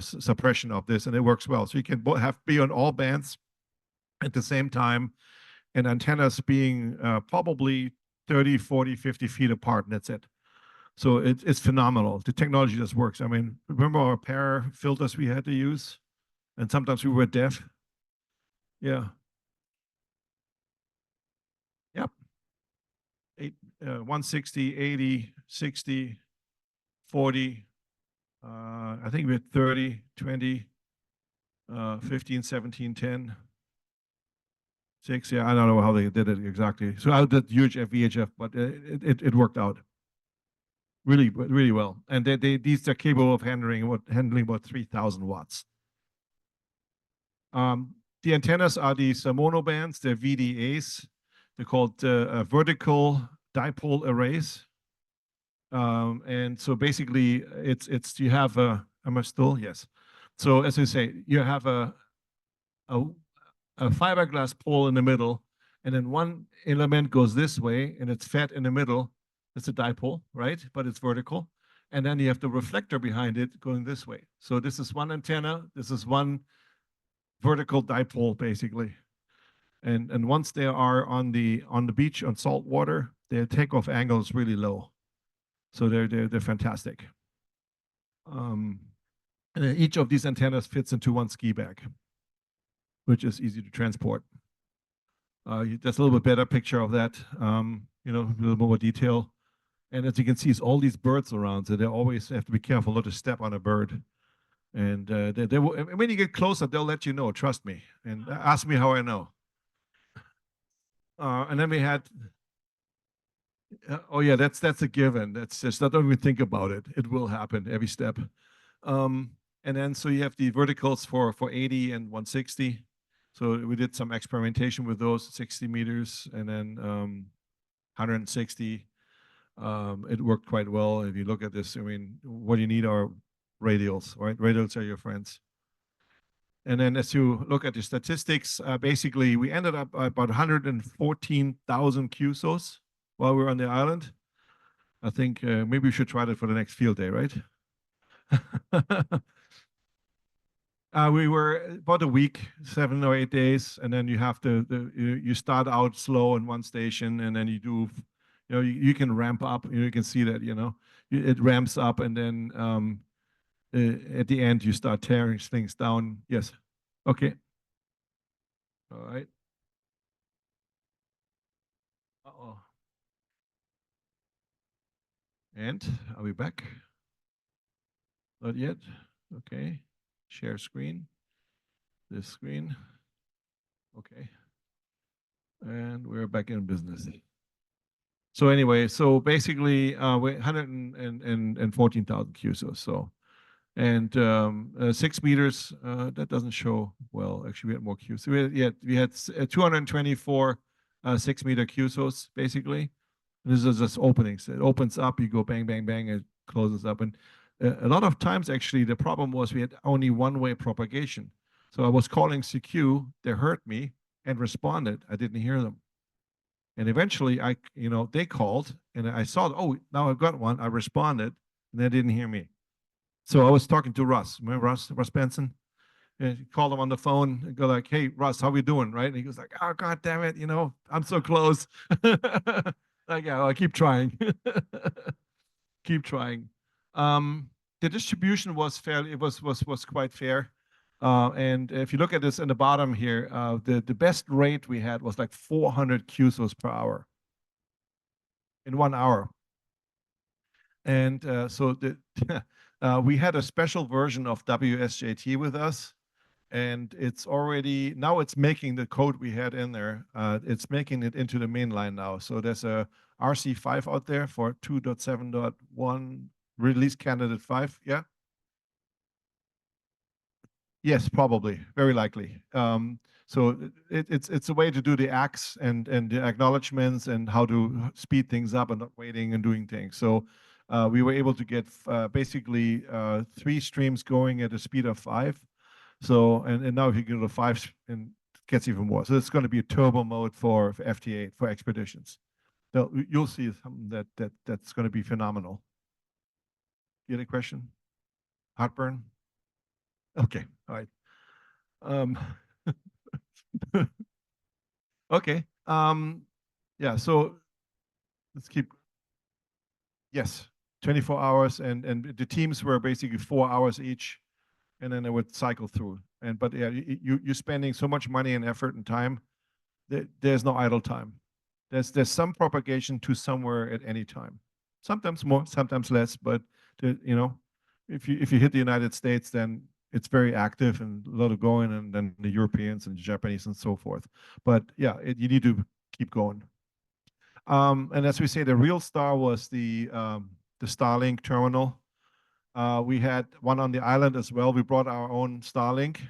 Speaker 2: suppression of this, and it works well. So you can be on all bands at the same time, and antennas being probably 30, 40, 50 feet apart, and that's it. So it's phenomenal. The technology just works. I mean, remember our pair filters we had to use? And sometimes we were deaf. Yeah. Yep. 160, 80, 60, 40. I think we had 30, 20, 15, 17, 10, 6. Yeah, I don't know how they did it exactly. So I did huge VHF, but it worked out really, really well. And these are capable of handling about 3,000 watts. The antennas are these monobands, they're VDAs. They're called vertical dipole arrays. And so basically, you have a, am I still? Yes. So as I say, you have a fiberglass pole in the middle, and then one element goes this way, and it's fed in the middle. It's a dipole, right? But it's vertical. And then you have the reflector behind it going this way. So this is one antenna. This is one vertical dipole, basically. And once they are on the beach on salt water, their takeoff angle is really low. So they're fantastic. And each of these antennas fits into one ski bag, which is easy to transport. That's a little bit better picture of that, a little more detail. And as you can see, it's all these birds around, so they always have to be careful not to step on a bird. And when you get closer, they'll let you know, trust me, and ask me how I know. And then we had, oh yeah, that's a given. That's just, not even think about it. It will happen every step. And then so you have the verticals for 80 and 160. So we did some experimentation with those 60 meters and then 160. It worked quite well. If you look at this, I mean, what you need are radials, right? Radials are your friends. And then as you look at the statistics, basically we ended up about 114,000 QSOs while we were on the island. I think maybe we should try that for the next field day, right? We were about a week, 7 or 8 days, and then you have you start out slow in one station, and then you do, you can ramp up. You can see that, it ramps up, and then at the end you start tearing things down. Yes. Okay. All right. Uh-oh. And are we back? Not yet. Okay. Share screen. This screen. Okay. And we're back in business. So anyway, so basically we're 114,000 QSOs. So and 6 meters that doesn't show well. Actually, we had more QSOs. We had 224 6 meter QSOs basically. This is just openings. It opens up, you go bang, bang, bang, it closes up. And a lot of times, actually, the problem was we had only one-way propagation. So I was calling CQ, they heard me and responded. I didn't hear them. And eventually, they called, and I saw, oh, now I've got one. I responded, and they didn't hear me. So I was talking to Russ. Remember Russ Benson? And he called him on the phone and go like, "Hey, Russ, how we doing?" Right? And he goes like, "Oh, God damn it, I'm so close." Like, yeah, I'll keep trying. Keep trying. The distribution was fairly, it was quite fair. And if you look at this in the bottom here, the best rate we had was like 400 QSOs per hour in 1 hour. And so we had a special version of WSJT with us, and it's already now it's making the code we had in there. It's making it into the main line now. So there's a RC5 out there for 2.7.1 release candidate 5. Yeah. Yes, probably, very likely. So it's a way to do the acts and the acknowledgements and how to speed things up and not waiting and doing things. So we were able to get basically 3 streams going at a speed of 5. So and now if you go to 5 and it gets even more. So it's going to be a turbo mode for FT8 for expeditions. So you'll see something that's going to be phenomenal. You had a question? Heartburn? Okay, all right. Um, okay. Yeah. So let's keep. Yes, 24 hours, and the teams were basically 4 hours each, and then they would cycle through. And but yeah, you're spending so much money and effort and time. There's no idle time. There's some propagation to somewhere at any time. Sometimes more, sometimes less. But if you hit the United States, then it's very active and a lot of going, and then the Europeans and the Japanese and so forth. But yeah, you need to keep going. And as we say, the real star was the Starlink terminal. We had one on the island as well. We brought our own Starlink,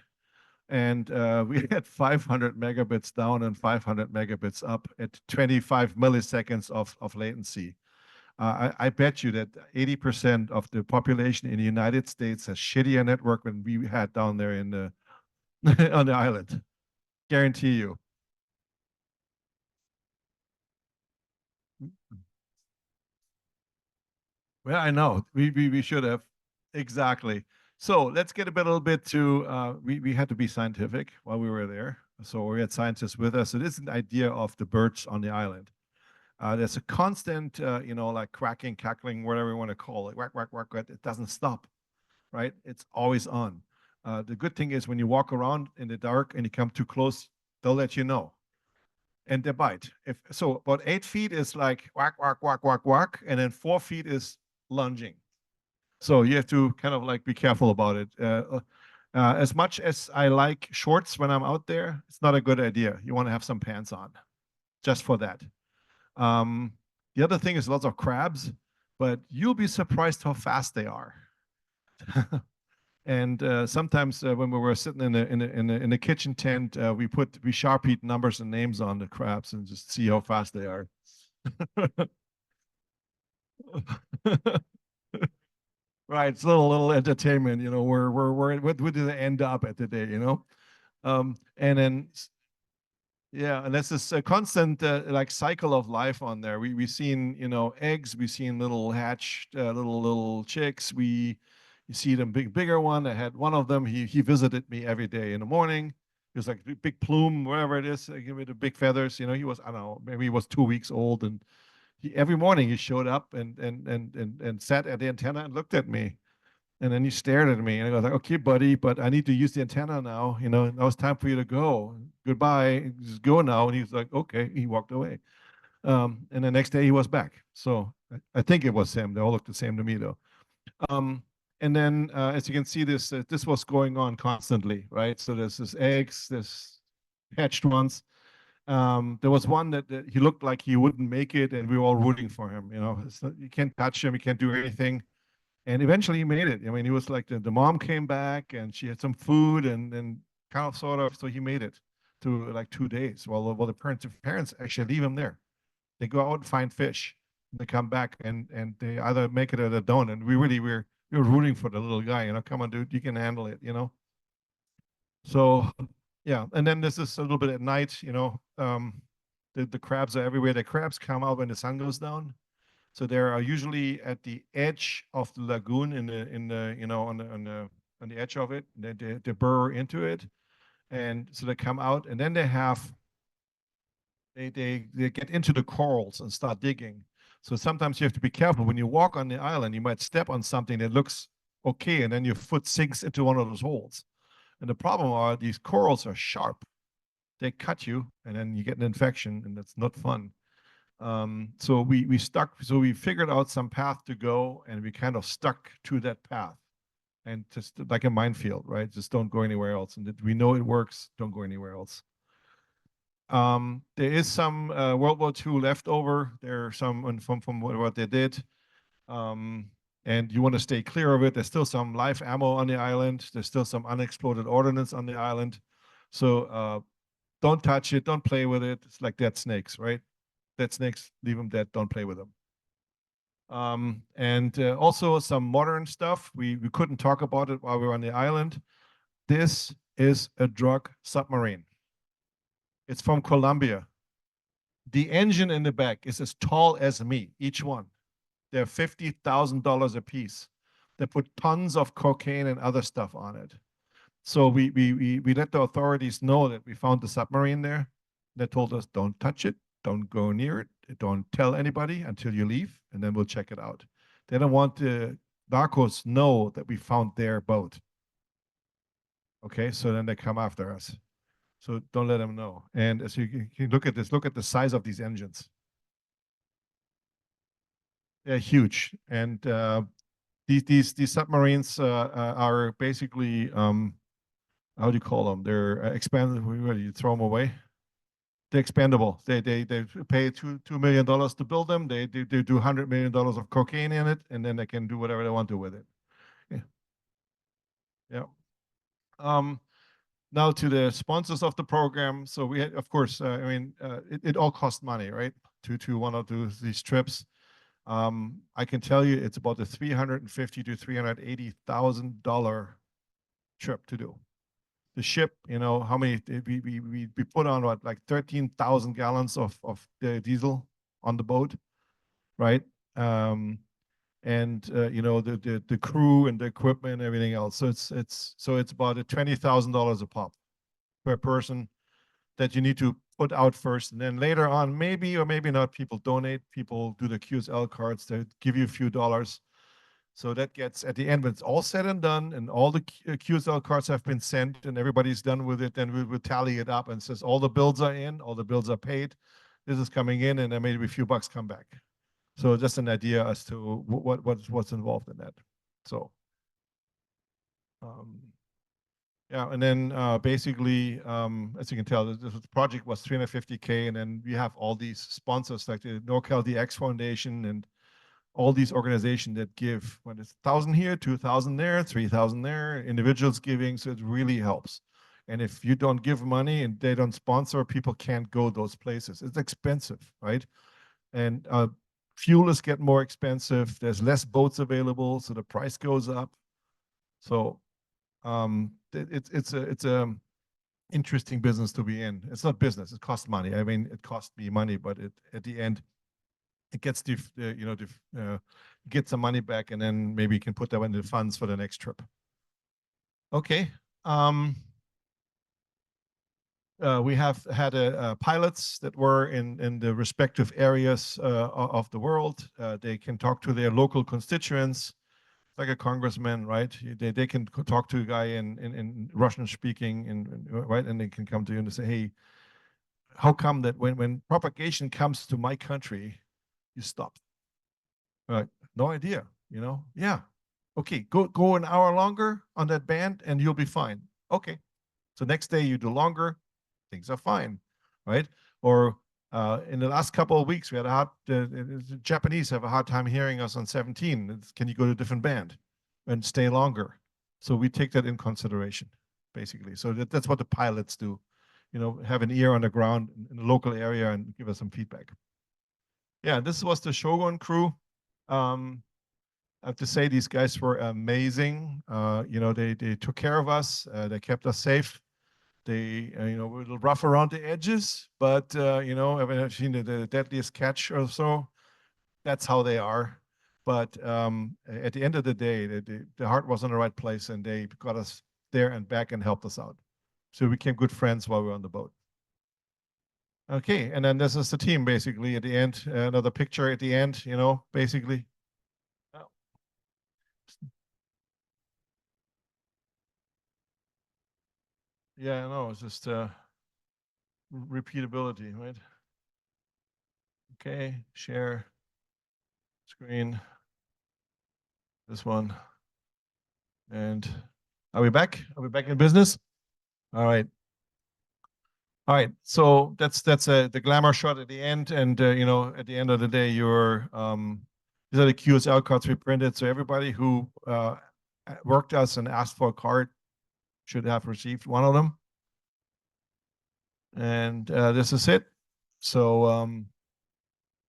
Speaker 2: and we had 500 megabits down and 500 megabits up at 25 milliseconds of latency. I bet you that 80% of the population in the United States has shittier network than we had down there in the on the island. Guarantee you. Well, I know we should have exactly. So let's get a little bit to we had to be scientific while we were there. So we had scientists with us. So this is an idea of the birds on the island. There's a constant, like quacking, cackling, whatever you want to call it, whack, whack, whack, whack. It doesn't stop, right? It's always on. The good thing is when you walk around in the dark and you come too close, they'll let you know, and they bite. If so, about 8 feet is like whack, whack, whack, whack, whack, and then 4 feet is lunging. So you have to kind of like be careful about it. As much as I like shorts when I'm out there, it's not a good idea. You want to have some pants on, just for that. The other thing is lots of crabs, but you'll be surprised how fast they are. And sometimes when we were sitting in the kitchen tent, we sharpied numbers and names on the crabs and just see how fast they are. Right, it's a little entertainment, where do they end up at the day. And then yeah, and that's this constant like cycle of life on there. We've seen eggs, we've seen little hatched little chicks. You see them bigger one. I had one of them. He visited me every day in the morning. He was like big plume, wherever it is, like, with the big feathers. He was, I don't know, maybe he was 2 weeks old, and every morning he showed up and sat at the antenna and looked at me. And then he stared at me and I was like, okay, buddy, but I need to use the antenna now. Now it's time for you to go. Goodbye. Just go now. And he's like, okay. He walked away. And the next day he was back. So I think it was him. They all looked the same to me though. Um, and then as you can see, this was going on constantly, right? So there's this eggs, there's hatched ones. There was one that he looked like he wouldn't make it, and we were all rooting for him. You can't touch him, you can't do anything. And eventually he made it. I mean, he was like the mom came back and she had some food and kind of sort of, so he made it to like 2 days. Well, the parents actually leave him there. They go out and find fish. And they come back and they either make it or they don't. And we were rooting for the little guy. Come on, dude, you can handle it. So yeah, and then this is a little bit at night. The crabs are everywhere. The crabs come out when the sun goes down. So they are usually at the edge of the lagoon on the edge of it. They burrow into it, and so they come out, and then they get into the corals and start digging. So sometimes you have to be careful when you walk on the island. You might step on something that looks okay, and then your foot sinks into one of those holes. And the problem are these corals are sharp. They cut you, and then you get an infection, and that's not fun. So we figured out some path to go, and we kind of stuck to that path, and just like a minefield, right? Just don't go anywhere else. And we know it works. Don't go anywhere else. There is some World War II leftover. There are some from what they did. And you want to stay clear of it. There's still some live ammo on the island. There's still some unexploded ordnance on the island. So don't touch it. Don't play with it. It's like dead snakes, right? Dead snakes, leave them dead. Don't play with them. And also some modern stuff. We couldn't talk about it while we were on the island. This is a drug submarine. It's from Colombia. The engine in the back is as tall as me, each one. They're $50,000 a piece. They put tons of cocaine and other stuff on it. So we let the authorities know that we found the submarine there. They told us, don't touch it, don't go near it, don't tell anybody until you leave, and then we'll check it out. They don't want the narcos know that we found their boat. Okay, so then they come after us. So don't let them know. And as you can look at this, look at the size of these engines. They're huge. And these submarines are basically, how do you call them? They're expanded. Where do you throw them away? They're expandable. They pay $2 million to build them. They do $100 million of cocaine in it, and then they can do whatever they want to with it. Yeah. Yeah. Now to the sponsors of the program. So we had, of course, it all costs money, right? To one of these trips. I can tell you it's about a $350,000 to $380,000 trip to do. The ship, how many we put on what, like 13,000 gallons of the diesel on the boat, right? And the crew and the equipment and everything else. So it's about $20,000 a pop per person that you need to put out first, and then later on, maybe or maybe not, people donate. People do the QSL cards. They give you a few dollars. So that gets at the end, when it's all said and done, and all the QSL cards have been sent, and everybody's done with it. Then we will tally it up and says all the bills are in, all the bills are paid. This is coming in, and then maybe a few bucks come back. So just an idea as to what's involved in that. So, yeah, and then basically, as you can tell, this project was 350K, and then we have all these sponsors like the NorCal DX Foundation and all these organizations that give, when it's 1,000 here, 2,000 there, 3,000 there, individuals giving, so it really helps. And if you don't give money and they don't sponsor, people can't go those places. It's expensive, right? And fuel is getting more expensive. There's less boats available, so the price goes up. So it's a interesting business to be in. It's not business; it costs money. I mean, it cost me money, but at the end, it gets get some money back, and then maybe you can put that into funds for the next trip. Okay. We have had pilots that were in the respective areas of the world. They can talk to their local constituents. like a congressman, right? They can talk to a guy in Russian speaking, right, and they can come to you and say, hey, how come that when propagation comes to my country, you stop? No idea, Yeah. Okay, go an hour longer on that band and you'll be fine. Okay. So next day you do longer, things are fine, right? Or in the last couple of weeks, we had the Japanese have a hard time hearing us on 17. Can you go to a different band and stay longer? So we take that in consideration, basically. So that's what the pilots do, have an ear on the ground in the local area and give us some feedback. Yeah, this was the Shogun crew. I have to say these guys were amazing. They took care of us. They kept us safe. They, were a little rough around the edges, but I've seen the deadliest catch or so. That's how they are. But at the end of the day, the heart was in the right place, and they got us there and back and helped us out. So we became good friends while we were on the boat. Okay, and then this is the team basically at the end. Another picture at the end, basically. Yeah, I know. It's just repeatability, right? Okay, share screen. This one. And are we back? Are we back in business? All right. All right. So that's the glamour shot at the end, and at the end of the day, these are the QSL cards we printed. So everybody who worked us and asked for a card should have received one of them. And this is it. So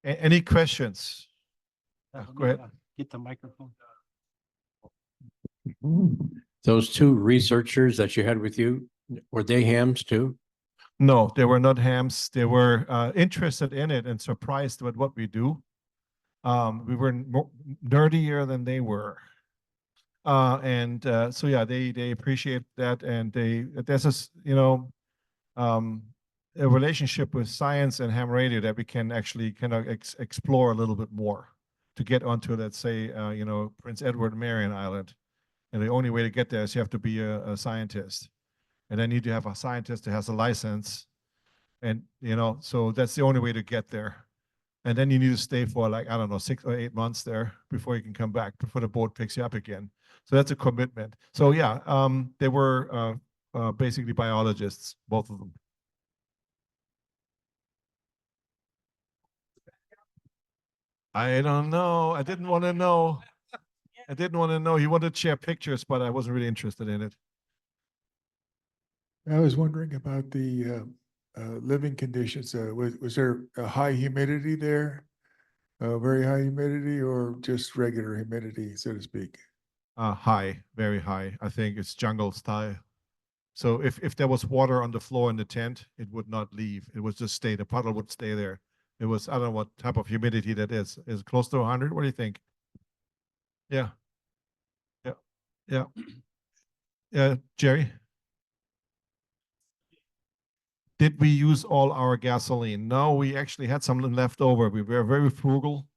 Speaker 2: any questions? Go ahead.
Speaker 1: Get the microphone.
Speaker 3: Those two researchers that you had with you, were they hams too?
Speaker 2: No, they were not hams. They were interested in it and surprised with what we do. We were nerdier than they were. So yeah, they appreciate that, and there's a relationship with science and ham radio that we can actually kind of explore a little bit more to get onto, let's say, Prince Edward Marion Island. And the only way to get there is you have to be a scientist. And then you need to have a scientist that has a license. And, so that's the only way to get there. And then you need to stay for I don't know, 6 or 8 months there before you can come back, before the boat picks you up again. So that's a commitment. So yeah, they were basically biologists, both of them. I don't know. I didn't want to know. I didn't want to know. He wanted to share pictures, but I wasn't really interested in it.
Speaker 4: I was wondering about the living conditions. Was there a high humidity there? Very high humidity, or just regular humidity, so to speak?
Speaker 2: High, very high. I think it's jungle style. So if there was water on the floor in the tent, it would not leave. It would just stay. The puddle would stay there. It was, I don't know what type of humidity that is. Is it close to 100? What do you think? Yeah. Yeah. Yeah. Yeah, Jerry? Did we use all our gasoline? No, we actually had some left over. We were very frugal.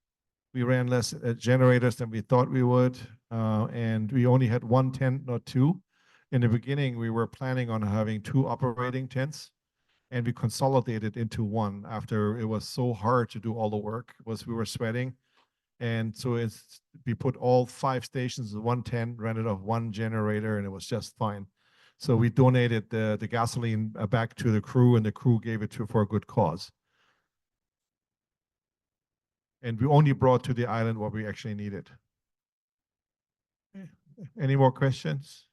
Speaker 2: We ran less generators than we thought we would. And we only had one tent, not two. In the beginning, we were planning on having 2 operating tents, and we consolidated into one after it was so hard to do all the work. We were sweating. And so we put all 5 stations in one tent, rented off one generator, and it was just fine. So we donated the gasoline back to the crew, and the crew gave it for a good cause. And we only brought to the island what we actually needed. Any more questions?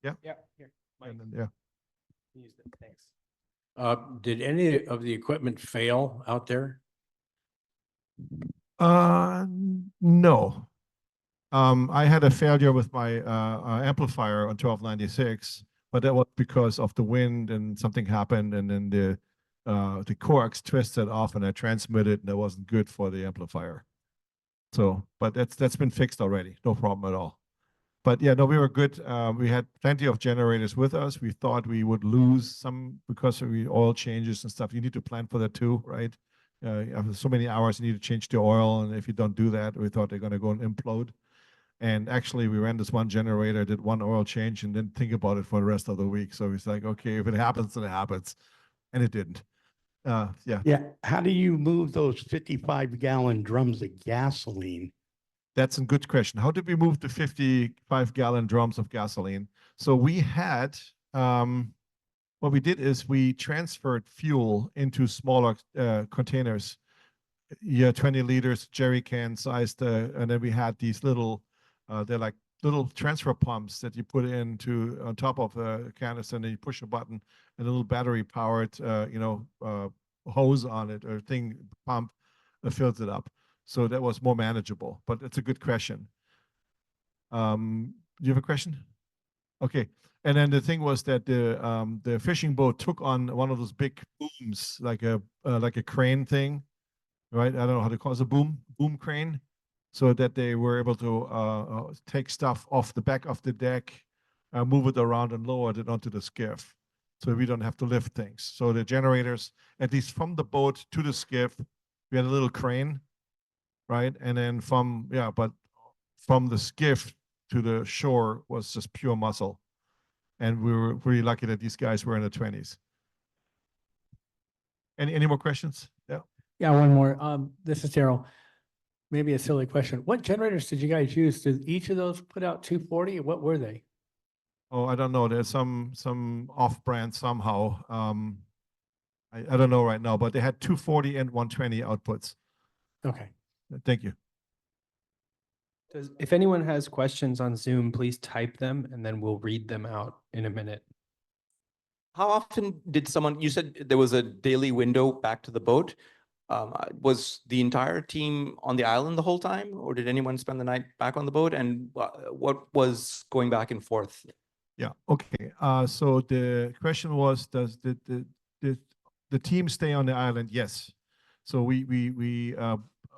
Speaker 2: Yeah.
Speaker 1: Yeah. Here. Mike,
Speaker 2: Yeah.
Speaker 1: use it. Thanks.
Speaker 3: Did any of the equipment fail out there?
Speaker 2: No. I had a failure with my amplifier on 1296, but that was because of the wind and something happened, and then the coax twisted off and I transmitted, and that wasn't good for the amplifier. So, but that's been fixed already. No problem at all. But yeah, no, we were good. We had plenty of generators with us. We thought we would lose some because of the oil changes and stuff. You need to plan for that too, right? After so many hours, you need to change the oil, and if you don't do that, we thought they're going to go and implode. And actually, we ran this one generator, did one oil change, and didn't think about it for the rest of the week. So it's like, okay, if it happens, then it happens, and it didn't. Yeah,
Speaker 3: Yeah. How do you move those 55-gallon drums of gasoline?
Speaker 2: that's a good question. How did we move the 55-gallon drums of gasoline? So we had, what we did is we transferred fuel into smaller containers. Yeah, 20 liters jerry can sized, and then we had these little, they're like little transfer pumps that you put into on top of the canister, and then you push a button, and a little battery powered, hose on it or thing pump fills it up. So that was more manageable. But it's a good question. Do you have a question? Okay. And then the thing was that the fishing boat took on one of those big booms, like a crane thing, right? I don't know how to call it, a boom crane, so that they were able to take stuff off the back of the deck, move it around and lower it onto the skiff, so we don't have to lift things. So the generators, at least from the boat to the skiff, we had a little crane, right? And then from the skiff to the shore was just pure muscle. And we were really lucky that these guys were in the 20s. Any more questions? Yeah.
Speaker 5: Yeah, one more. This is Daryl. Maybe a silly question. What generators did you guys use? Did each of those put out 240? What were they?
Speaker 2: Oh, I don't know. There's some off-brand somehow. I don't know right now, but they had 240 and 120 outputs.
Speaker 5: Okay.
Speaker 2: Thank you.
Speaker 6: If anyone has questions on Zoom, please type them and then we'll read them out in a minute.
Speaker 7: How often did someone, you said there was a daily window back to the boat. Was the entire team on the island the whole time, or did anyone spend the night back on the boat? And what was going back and forth?
Speaker 2: Yeah. Okay. So the question was, does the team stay on the island? Yes. So we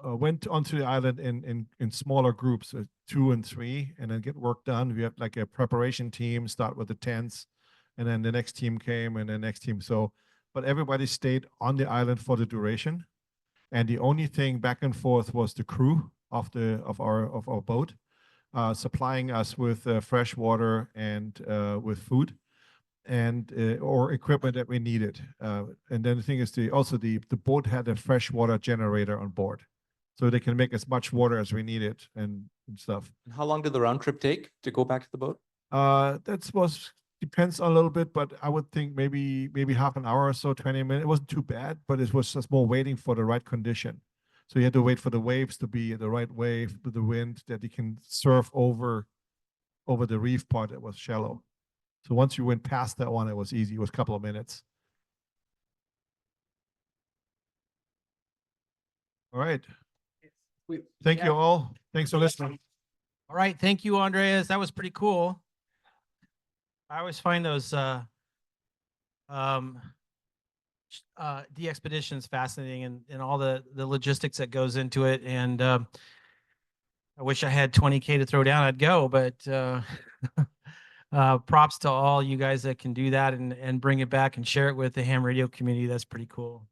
Speaker 2: went onto the island in smaller groups, 2 and 3, and then get work done. We have like a preparation team, start with the tents, and then the next team came, and the next team. So, but everybody stayed on the island for the duration, and the only thing back and forth was the crew of our boat, supplying us with fresh water and with food, and or equipment that we needed. And then the thing is, the boat had a freshwater generator on board, so they can make as much water as we needed and stuff.
Speaker 7: And how long did the round trip take to go back to the boat?
Speaker 2: Depends a little bit, but I would think maybe half an hour or so, 20 minutes. It wasn't too bad, but it was just more waiting for the right condition. So you had to wait for the waves to be the right wave with the wind that you can surf over the reef part that was shallow. So once you went past that one, it was easy. It was a couple of minutes. All right. Thank you all. Thanks for listening.
Speaker 1: All right. Thank you, Andreas. That was pretty cool. I always find those de-expeditions fascinating, and all the logistics that goes into it. And I wish I had 20K to throw down. I'd go, but props to all you guys that can do that and bring it back and share it with the ham radio community. That's pretty cool.